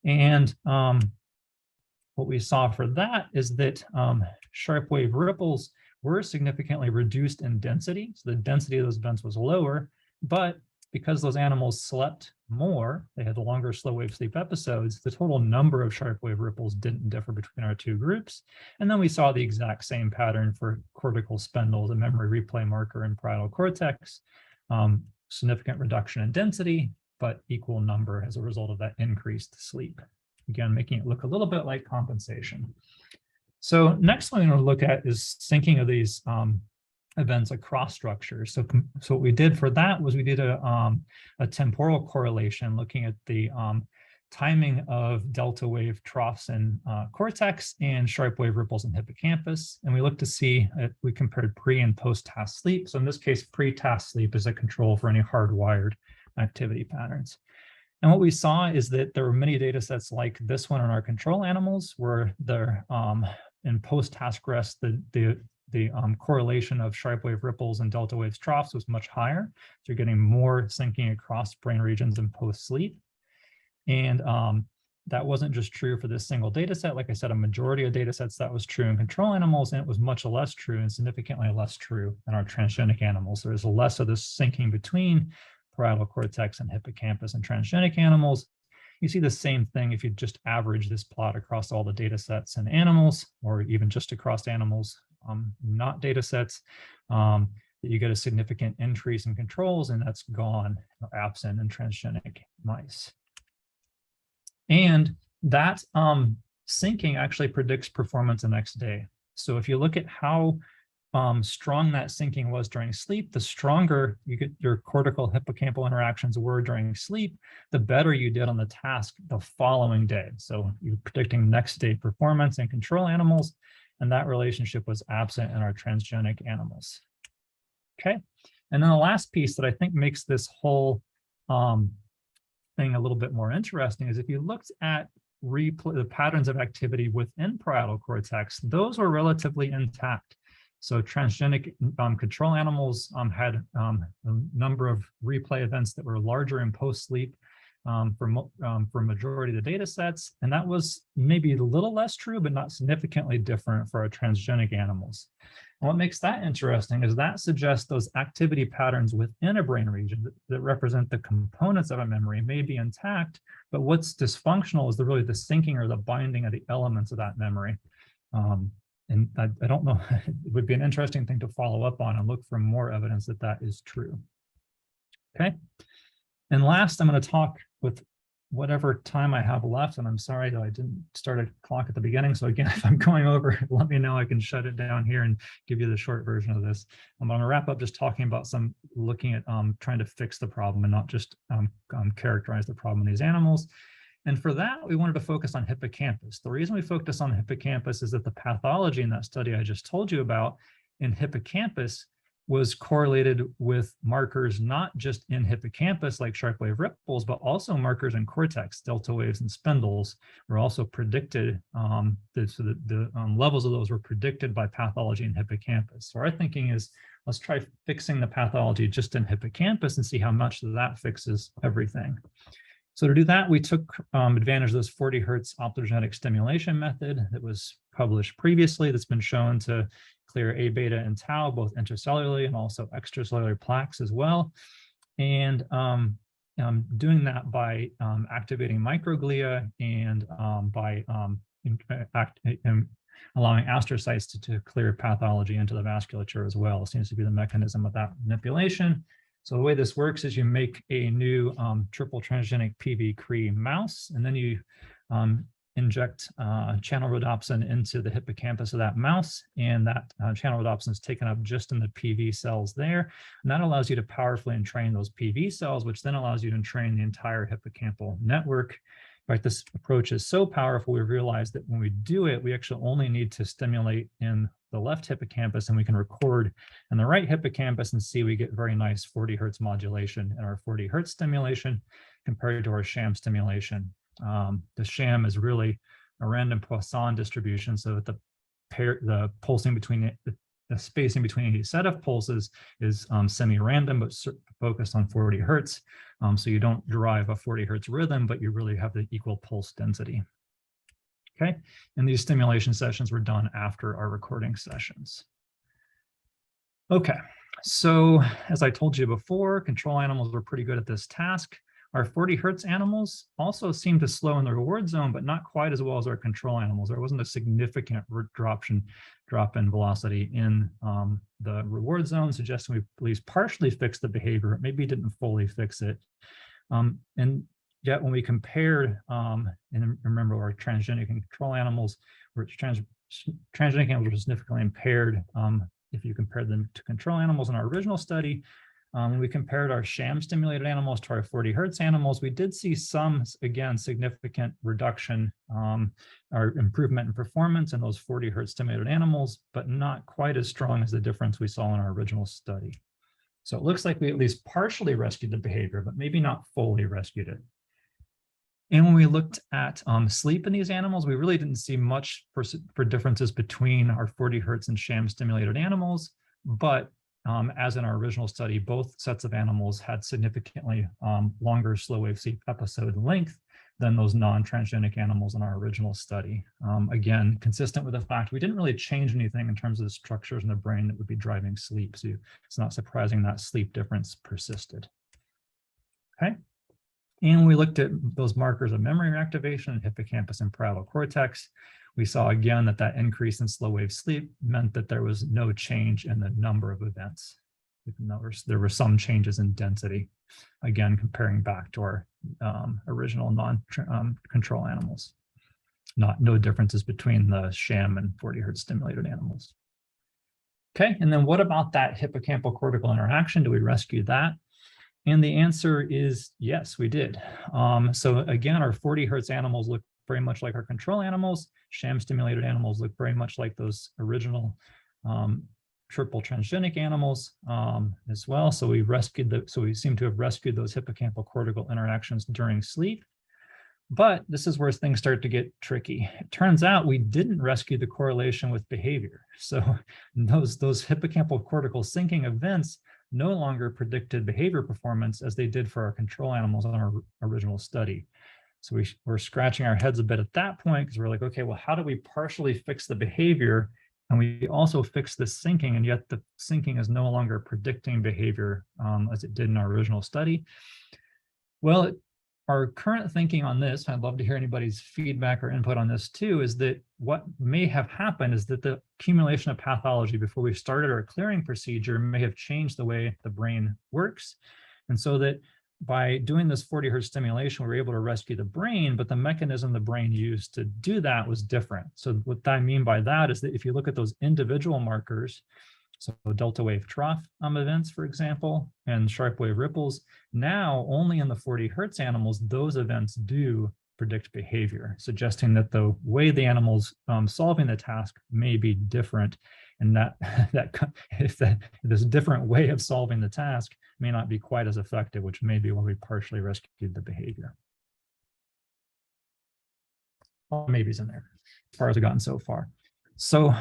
And what we saw for that is that sharp wave ripples were significantly reduced in density. So the density of those events was lower, but because those animals slept more, they had longer slow wave sleep episodes, the total number of sharp wave ripples didn't differ between our two groups. And then we saw the exact same pattern for cortical spindles, a memory replay marker in parietal cortex, significant reduction in density, but equal number as a result of that increased sleep. Again, making it look a little bit like compensation. So next one we're going to look at is syncing of these events across structures. So what we did for that was we did a temporal correlation, looking at the timing of delta wave troughs in cortex and sharp wave ripples in hippocampus. And we looked to see, we compared pre and post-task sleep. So in this case, pre-task sleep is a control for any hardwired activity patterns. And what we saw is that there were many data sets like this one in our control animals, where they're in post-task rest, the correlation of sharp wave ripples and delta waves troughs was much higher. So you're getting more syncing across brain regions in post-sleep. And that wasn't just true for this single data set. Like I said, a majority of data sets that was true in control animals, and it was much less true and significantly less true in our transgenic animals. There's less of this syncing between parietal cortex and hippocampus and transgenic animals. You see the same thing if you just average this plot across all the data sets in animals, or even just across animals, not data sets, you get a significant increase in controls, and that's gone or absent in transgenic mice. And that syncing actually predicts performance the next day. So if you look at how strong that syncing was during sleep, the stronger your cortical hippocampal interactions were during sleep, the better you did on the task the following day. So you're predicting next day performance in control animals, and that relationship was absent in our transgenic animals. Okay, and then the last piece that I think makes this whole thing a little bit more interesting is if you looked at the patterns of activity within parietal cortex, those were relatively intact. So transgenic control animals had a number of replay events that were larger in post-sleep for majority of the data sets. And that was maybe a little less true, but not significantly different for our transgenic animals. And what makes that interesting is that suggests those activity patterns within a brain region that represent the components of a memory may be intact, but what's dysfunctional is really the syncing or the binding of the elements of that memory. And I don't know, it would be an interesting thing to follow up on and look for more evidence that that is true. Okay. And last, I'm going to talk with whatever time I have left, and I'm sorry that I didn't start a clock at the beginning. So again, if I'm going over, let me know. I can shut it down here and give you the short version of this. I'm going to wrap up just talking about looking at trying to fix the problem and not just characterize the problem in these animals. And for that, we wanted to focus on hippocampus. The reason we focused on the hippocampus is that the pathology in that study I just told you about in hippocampus was correlated with markers not just in hippocampus like sharp wave ripples, but also markers in cortex, delta waves and spindles were also predicted. The levels of those were predicted by pathology in hippocampus. So our thinking is, let's try fixing the pathology just in hippocampus and see how much that fixes everything. So to do that, we took advantage of this 40 Hertz optogenetic stimulation method that was published previously that's been shown to clear A beta and tau, both intracellularly and also extracellular plaques as well. And doing that by activating microglia and by allowing astrocytes to clear pathology into the vasculature as well. It seems to be the mechanism of that manipulation. So the way this works is you make a new triple transgenic PV-Cre mouse, and then you inject channel rhodopsin into the hippocampus of that mouse, and that channel rhodopsin is taken up just in the PV cells there. And that allows you to powerfully entrain those PV cells, which then allows you to entrain the entire hippocampal network. In fact, this approach is so powerful, we realized that when we do it, we actually only need to stimulate in the left hippocampus, and we can record in the right hippocampus and see we get very nice 40 Hertz modulation in our 40 Hertz stimulation compared to our sham stimulation. The sham is really a random Poisson distribution, so that the pulsing between the spacing between each set of pulses is semi-random, but focused on 40 Hertz. So you don't derive a 40 Hertz rhythm, but you really have the equal pulse density. Okay, and these stimulation sessions were done after our recording sessions. Okay, so as I told you before, control animals were pretty good at this task. Our 40 Hertz animals also seemed to slow in the reward zone, but not quite as well as our control animals. There wasn't a significant drop in velocity in the reward zone, suggesting we at least partially fixed the behavior. Maybe didn't fully fix it. And yet when we compared, and remember our transgenic and control animals, transgenic animals were significantly impaired if you compared them to control animals in our original study. When we compared our sham stimulated animals to our 40 Hertz animals, we did see some, again, significant reduction or improvement in performance in those 40 Hertz stimulated animals, but not quite as strong as the difference we saw in our original study. So it looks like we at least partially rescued the behavior, but maybe not fully rescued it. And when we looked at sleep in these animals, we really didn't see much for differences between our 40 Hertz and sham stimulated animals, but as in our original study, both sets of animals had significantly longer slow wave sleep episode length than those non-transgenic animals in our original study. Again, consistent with the fact we didn't really change anything in terms of the structures in the brain that would be driving sleep. So it's not surprising that sleep difference persisted. Okay. And we looked at those markers of memory reactivation, hippocampus and parietal cortex. We saw again that increase in slow wave sleep meant that there was no change in the number of events. There were some changes in density, again, comparing back to our original non-control animals. No differences between the sham and 40 Hertz stimulated animals. Okay, and then what about that hippocampal cortical interaction? Do we rescue that? And the answer is yes, we did. So again, our 40 Hertz animals look very much like our control animals. Sham stimulated animals look very much like those original triple transgenic animals as well. So we seem to have rescued those hippocampal cortical interactions during sleep. But this is where things start to get tricky. It turns out we didn't rescue the correlation with behavior. So those hippocampal cortical syncing events no longer predicted behavior performance as they did for our control animals on our original study. So we're scratching our heads a bit at that point because we're like, okay, well, how do we partially fix the behavior? And we also fix the syncing, and yet the syncing is no longer predicting behavior as it did in our original study. Well, our current thinking on this, I'd love to hear anybody's feedback or input on this too, is that what may have happened is that the accumulation of pathology before we started our clearing procedure may have changed the way the brain works. And so that by doing this 40 hertz stimulation, we were able to rescue the brain, but the mechanism the brain used to do that was different. So what I mean by that is that if you look at those individual markers, so delta wave trough events, for example, and sharp wave ripples, now only in the 40 hertz animals, those events do predict behavior, suggesting that the way the animal's solving the task may be different, and that if this different way of solving the task may not be quite as effective, which may be why we partially rescued the behavior. All maybes in there, as far as I've gotten so far. So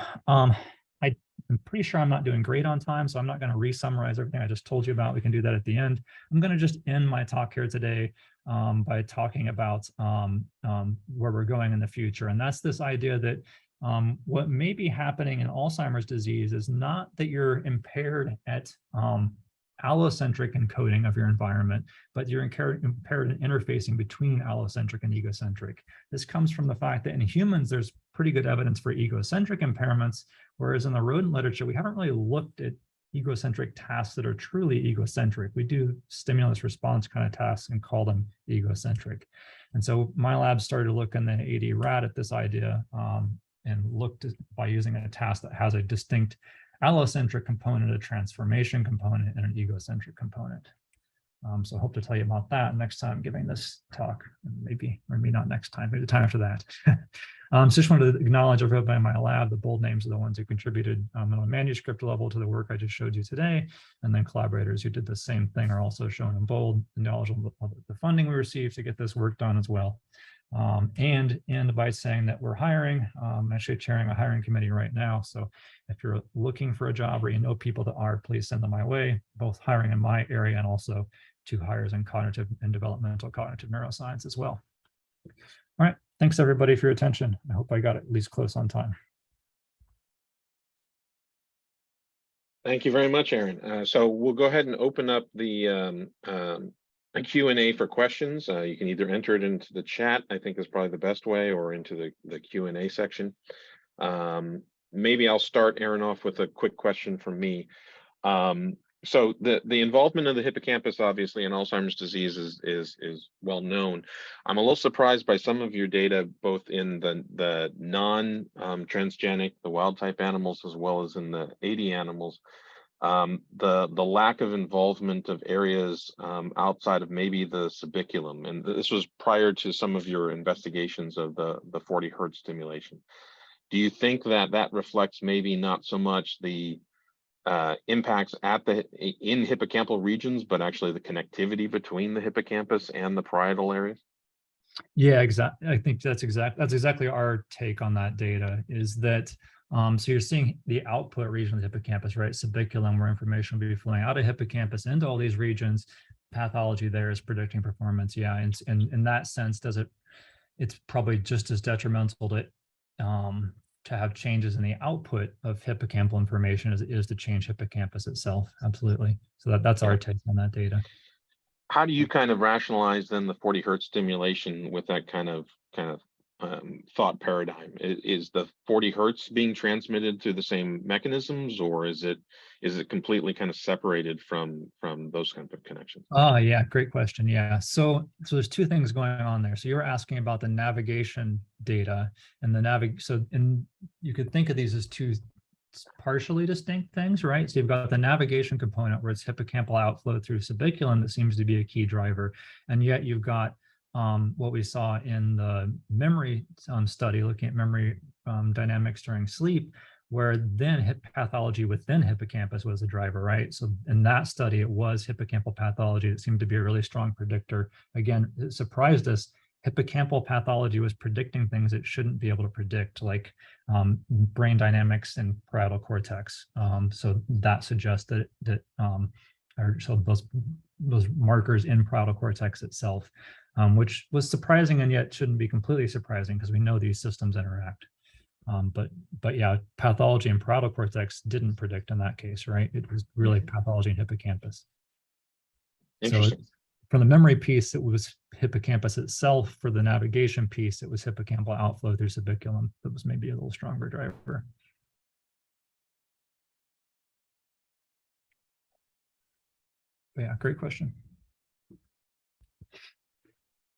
I'm pretty sure I'm not doing great on time, so I'm not going to re-summarize everything I just told you about. We can do that at the end. I'm going to just end my talk here today by talking about where we're going in the future. And that's this idea that what may be happening in Alzheimer's disease is not that you're impaired at allocentric encoding of your environment, but you're impaired in interfacing between allocentric and egocentric. This comes from the fact that in humans, there's pretty good evidence for egocentric impairments, whereas in the rodent literature, we haven't really looked at egocentric tasks that are truly egocentric. We do stimulus response kind of tasks and call them egocentric. And so my lab started to look in the AD rat at this idea and looked at, by using a task that has a distinct allocentric component, a transformation component, and an egocentric component. So I hope to tell you about that next time giving this talk, maybe, or maybe not next time, maybe the time after that. So just wanted to acknowledge everybody in my lab. The bold names are the ones who contributed on a manuscript level to the work I just showed you today. And then collaborators who did the same thing are also shown in bold, knowledgeable of the funding we received to get this work done as well. And end by saying that we're hiring. I'm actually chairing a hiring committee right now. So if you're looking for a job or you know people that are, please send them my way, both hiring in my area and also to hires in cognitive and developmental cognitive neuroscience as well. All right, thanks everybody for your attention. I hope I got at least close on time. Thank you very much, Aaron. So we'll go ahead and open up the a Q&A for questions. You can either enter it into the chat, I think is probably the best way, or into the Q&A section. Maybe I'll start, Aaron, off with a quick question from me. So the involvement of the hippocampus, obviously, in Alzheimer's disease is well known. I'm a little surprised by some of your data, both in the non-transgenic, the wild type animals, as well as in the AD animals. The lack of involvement of areas outside of maybe the subiculum, and this was prior to some of your investigations of the 40 hertz stimulation. Do you think that reflects maybe not so much the impacts in hippocampal regions, but actually the connectivity between the hippocampus and the parietal areas? Yeah, exactly. I think that's exactly our take on that data, is that so you're seeing the output region of the hippocampus, right? Subiculum, where information will be flowing out of hippocampus into all these regions. Pathology there is predicting performance. Yeah, and in that sense, it's probably just as detrimental to have changes in the output of hippocampal information as it is to change hippocampus itself. Absolutely. So that's our take on that data. How do you kind of rationalize then the 40 hertz stimulation with that kind of thought paradigm? Is the 40 hertz being transmitted through the same mechanisms, or is it completely kind of separated from those kinds of connections? Oh yeah, great question. Yeah, so there's two things going on there. So you were asking about the navigation data and and you could think of these as two partially distinct things, right? So you've got the navigation component where it's hippocampal outflow through subiculum that seems to be a key driver, and yet you've got what we saw in the memory study, looking at memory dynamics during sleep, where then pathology within hippocampus was the driver, right? So in that study, it was hippocampal pathology that seemed to be a really strong predictor. Again, it surprised us. Hippocampal pathology was predicting things it shouldn't be able to predict, like brain dynamics and parietal cortex. So that suggests that or so those markers in parietal cortex itself, which was surprising and yet shouldn't be completely surprising because we know these systems interact. But yeah, pathology in parietal cortex didn't predict in that case, right? It was really pathology in hippocampus. Interesting. So from the memory piece, it was hippocampus itself. For the navigation piece, it was hippocampal outflow through subiculum that was maybe a little stronger driver. But yeah, great question.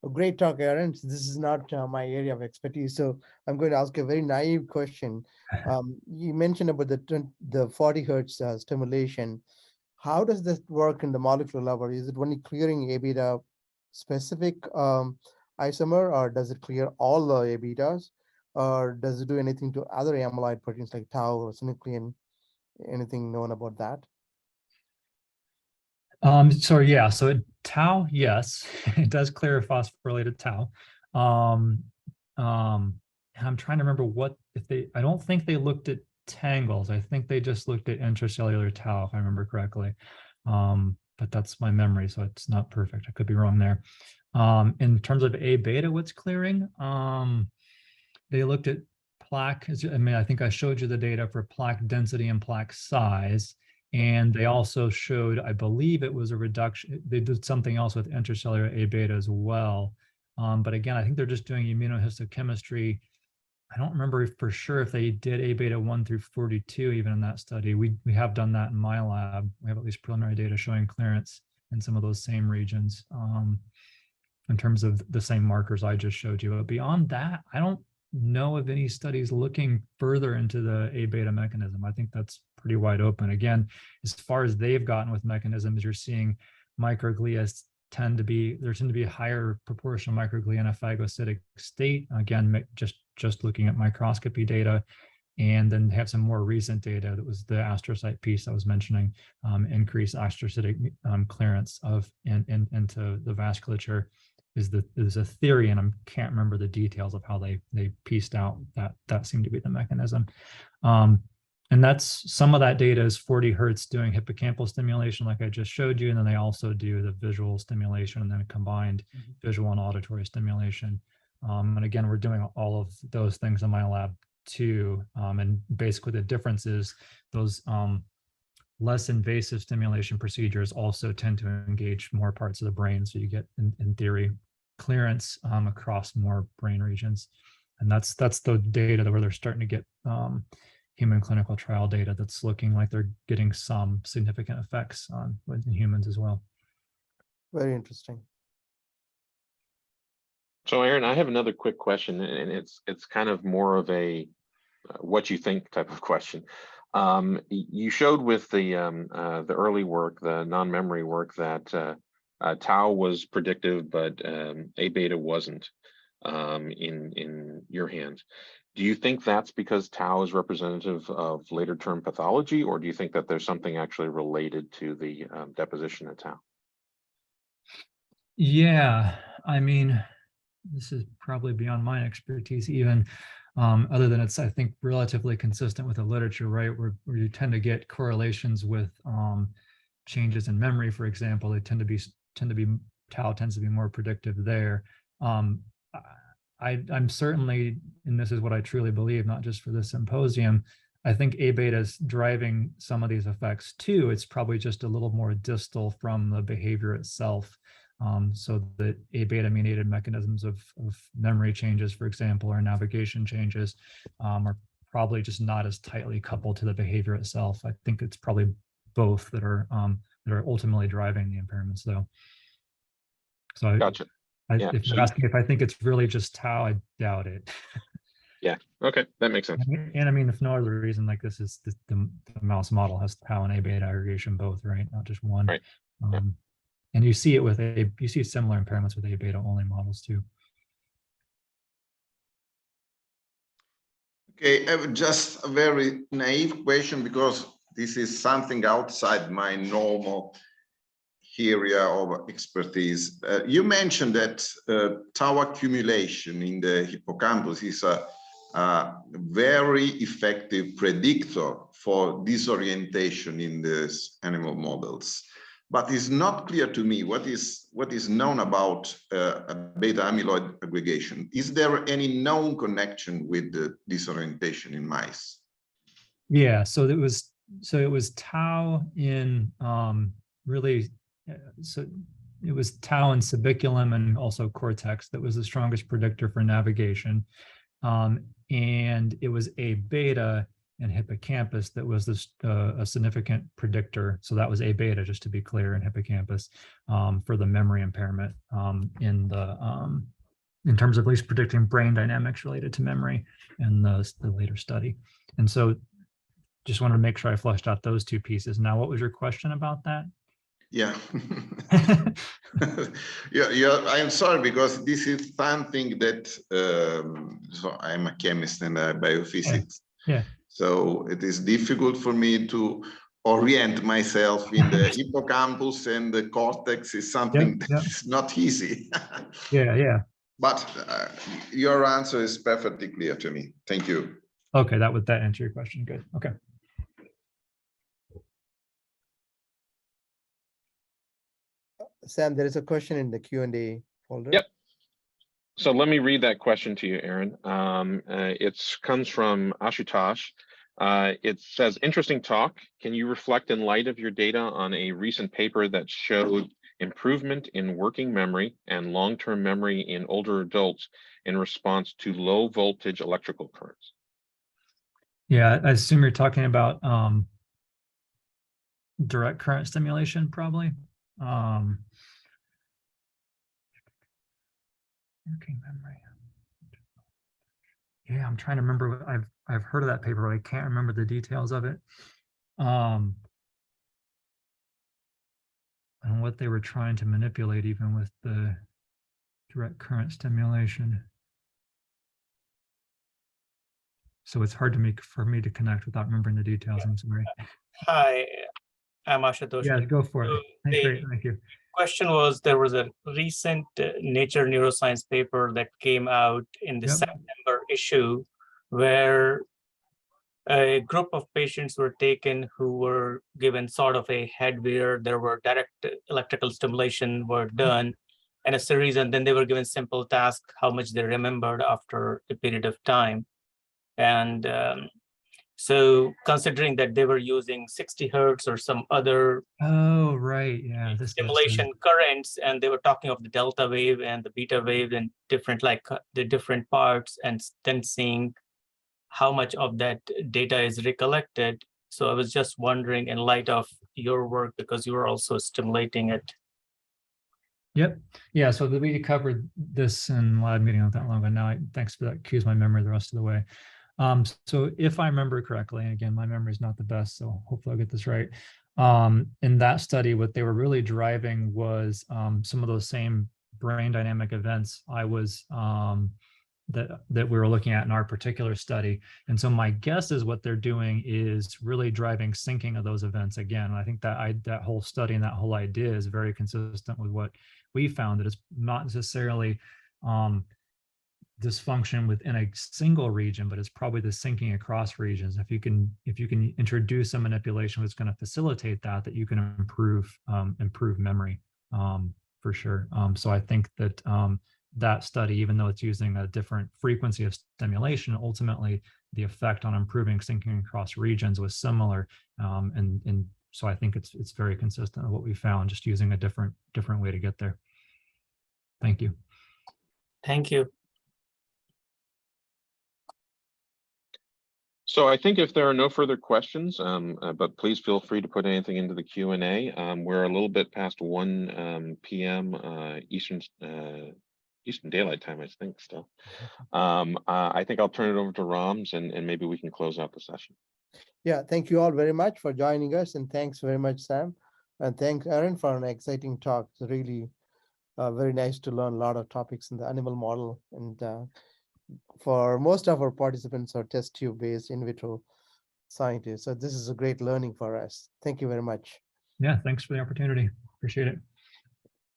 A great talk, Aaron. This is not my area of expertise, so I'm going to ask a very naive question. You mentioned about the 40 hertz stimulation. How does this work in the molecular level? Is it only clearing A beta specific isomer, or does it clear all the A betas, or does it do anything to other amyloid proteins like tau or synuclein? Anything known about that? So yeah, so tau, yes, it does clear phosphorylated tau. I'm trying to remember I don't think they looked at tangles. I think they just looked at intracellular tau, if I remember correctly. But that's my memory, so it's not perfect. I could be wrong there. In terms of A beta, what's clearing? They looked at plaque. I mean, I think I showed you the data for plaque density and plaque size. And they also showed, I believe it was a reduction. They did something else with intracellular A beta as well. But again, I think they're just doing immunohistochemistry. I don't remember for sure if they did A beta 1 through 42 even in that study. We have done that in my lab. We have at least preliminary data showing clearance in some of those same regions in terms of the same markers I just showed you. But beyond that, I don't know of any studies looking further into the A beta mechanism. I think that's pretty wide open. Again, as far as they've gotten with mechanisms, you're seeing microglia tend to be a higher proportion of microglia in a phagocytic state. Again, just looking at microscopy data, and then have some more recent data. That was the astrocyte piece I was mentioning, increased astrocytic clearance into the vasculature is a theory, and I can't remember the details of how they pieced out that seemed to be the mechanism. And that's some of that data is 40 hertz doing hippocampal stimulation, like I just showed you, and then they also do the visual stimulation and then combined visual and auditory stimulation. And again, we're doing all of those things in my lab too. And basically the difference is those less invasive stimulation procedures also tend to engage more parts of the brain. So you get, in theory, clearance across more brain regions. And that's the data where they're starting to get human clinical trial data that's looking like they're getting some significant effects in humans as well. Very interesting. So Aaron, I have another quick question, and it's kind of more of a what you think type of question. You showed with the early work, the non-memory work, that tau was predictive, but A beta wasn't in your hands. Do you think that's because tau is representative of later term pathology, or do you think that there's something actually related to the deposition of tau? Yeah, I mean, this is probably beyond my expertise even, other than it's, I think, relatively consistent with the literature, right? Where you tend to get correlations with changes in memory, for example. They tend to be tau tends to be more predictive there. I'm certainly, and this is what I truly believe, not just for this symposium, I think A beta is driving some of these effects too. It's probably just a little more distal from the behavior itself. So the A beta mediated mechanisms of memory changes, for example, or navigation changes are probably just not as tightly coupled to the behavior itself. I think it's probably both that are ultimately driving the impairments, though. So Gotcha. If you're asking if I think it's really just tau, I doubt it. Yeah. Okay, that makes sense. And I mean, if no other reason, like this is the mouse model has tau and A beta aggregation both, right? Not just one. Right. Yeah. And you see it with you see similar impairments with A beta only models too. Okay, I have just a very naive question, because this is something outside my normal area of expertise. You mentioned that tau accumulation in the hippocampus is a very effective predictor for disorientation in these animal models. but it's not clear to me what is known about beta amyloid aggregation. Is there any known connection with the disorientation in mice? Yeah, so it was tau in really, so it was tau in subiculum and also cortex that was the strongest predictor for navigation. And it was A beta in hippocampus that was this a significant predictor. So that was A beta, just to be clear, in hippocampus for the memory impairment in terms of at least predicting brain dynamics related to memory in the later study. And so just wanted to make sure I fleshed out those two pieces. Now, what was your question about that? Yeah. Yeah, I'm sorry, because this is something that, so I'm a chemist and a biophysics. Yeah. So it is difficult for me to orient myself in the hippocampus, and the cortex is something that's not easy. Yeah. But your answer is perfectly clear to me. Thank you. Okay, that answer your question. Good. Okay. Sam, there is a question in the Q&A folder. Yep. So let me read that question to you, Aaron. It comes from Ashutosh. It says, interesting talk. Can you reflect in light of your data on a recent paper that showed improvement in working memory and long-term memory in older adults in response to low voltage electrical currents? Yeah, I assume you're talking about direct current stimulation, probably. Working memory. Yeah, I'm trying to remember. I've heard of that paper, but I can't remember the details of it. And what they were trying to manipulate, even with the direct current stimulation. So it's hard for me to connect without remembering the details. I'm sorry. Hi, I'm Ashutosh. Yeah, go for it. Great, thank you. Question was, there was a recent Nature Neuroscience paper that came out in the September issue, where a group of patients were taken who were given sort of a head where there were direct electrical stimulation were done and a series, and then they were given simple tasks, how much they remembered after a period of time. And so considering that they were using 60 hertz or some other stimulation currents, and they were talking of the delta wave and the beta wave and different, like the different parts, and then seeing how much of that data is recollected. So I was just wondering, in light of your work, because you were also stimulating it. Yep. Yeah. So we covered this in live meeting not that long ago. Now, thanks for that. Cues my memory the rest of the way. So if I remember correctly, and again, my memory is not the best, so hopefully I'll get this right. In that study, what they were really driving was some of those same brain dynamic events I was that we were looking at in our particular study. And so my guess is what they're doing is really driving syncing of those events again. And I think that whole study and that whole idea is very consistent with what we found, that it's not necessarily dysfunction within a single region, but it's probably the syncing across regions. If you can introduce some manipulation that's going to facilitate that you can improve memory for sure. So I think that that study, even though it's using a different frequency of stimulation, ultimately the effect on improving syncing across regions was similar. And so I think it's very consistent with what we found, just using a different way to get there. Thank you. Thank you. So I think if there are no further questions, but please feel free to put anything into the Q&A. We're a little bit past 1 p.m. Eastern Daylight Time, I think still. I think I'll turn it over to Rams, and maybe we can close out the session. Yeah, thank you all very much for joining us, and thanks very much, Sam. And thanks, Aaron, for an exciting talk. It's really very nice to learn a lot of topics in the animal model. And for most of our participants are test tube based in vitro scientists. So this is a great learning for us. Thank you very much. Yeah, thanks for the opportunity. Appreciate it.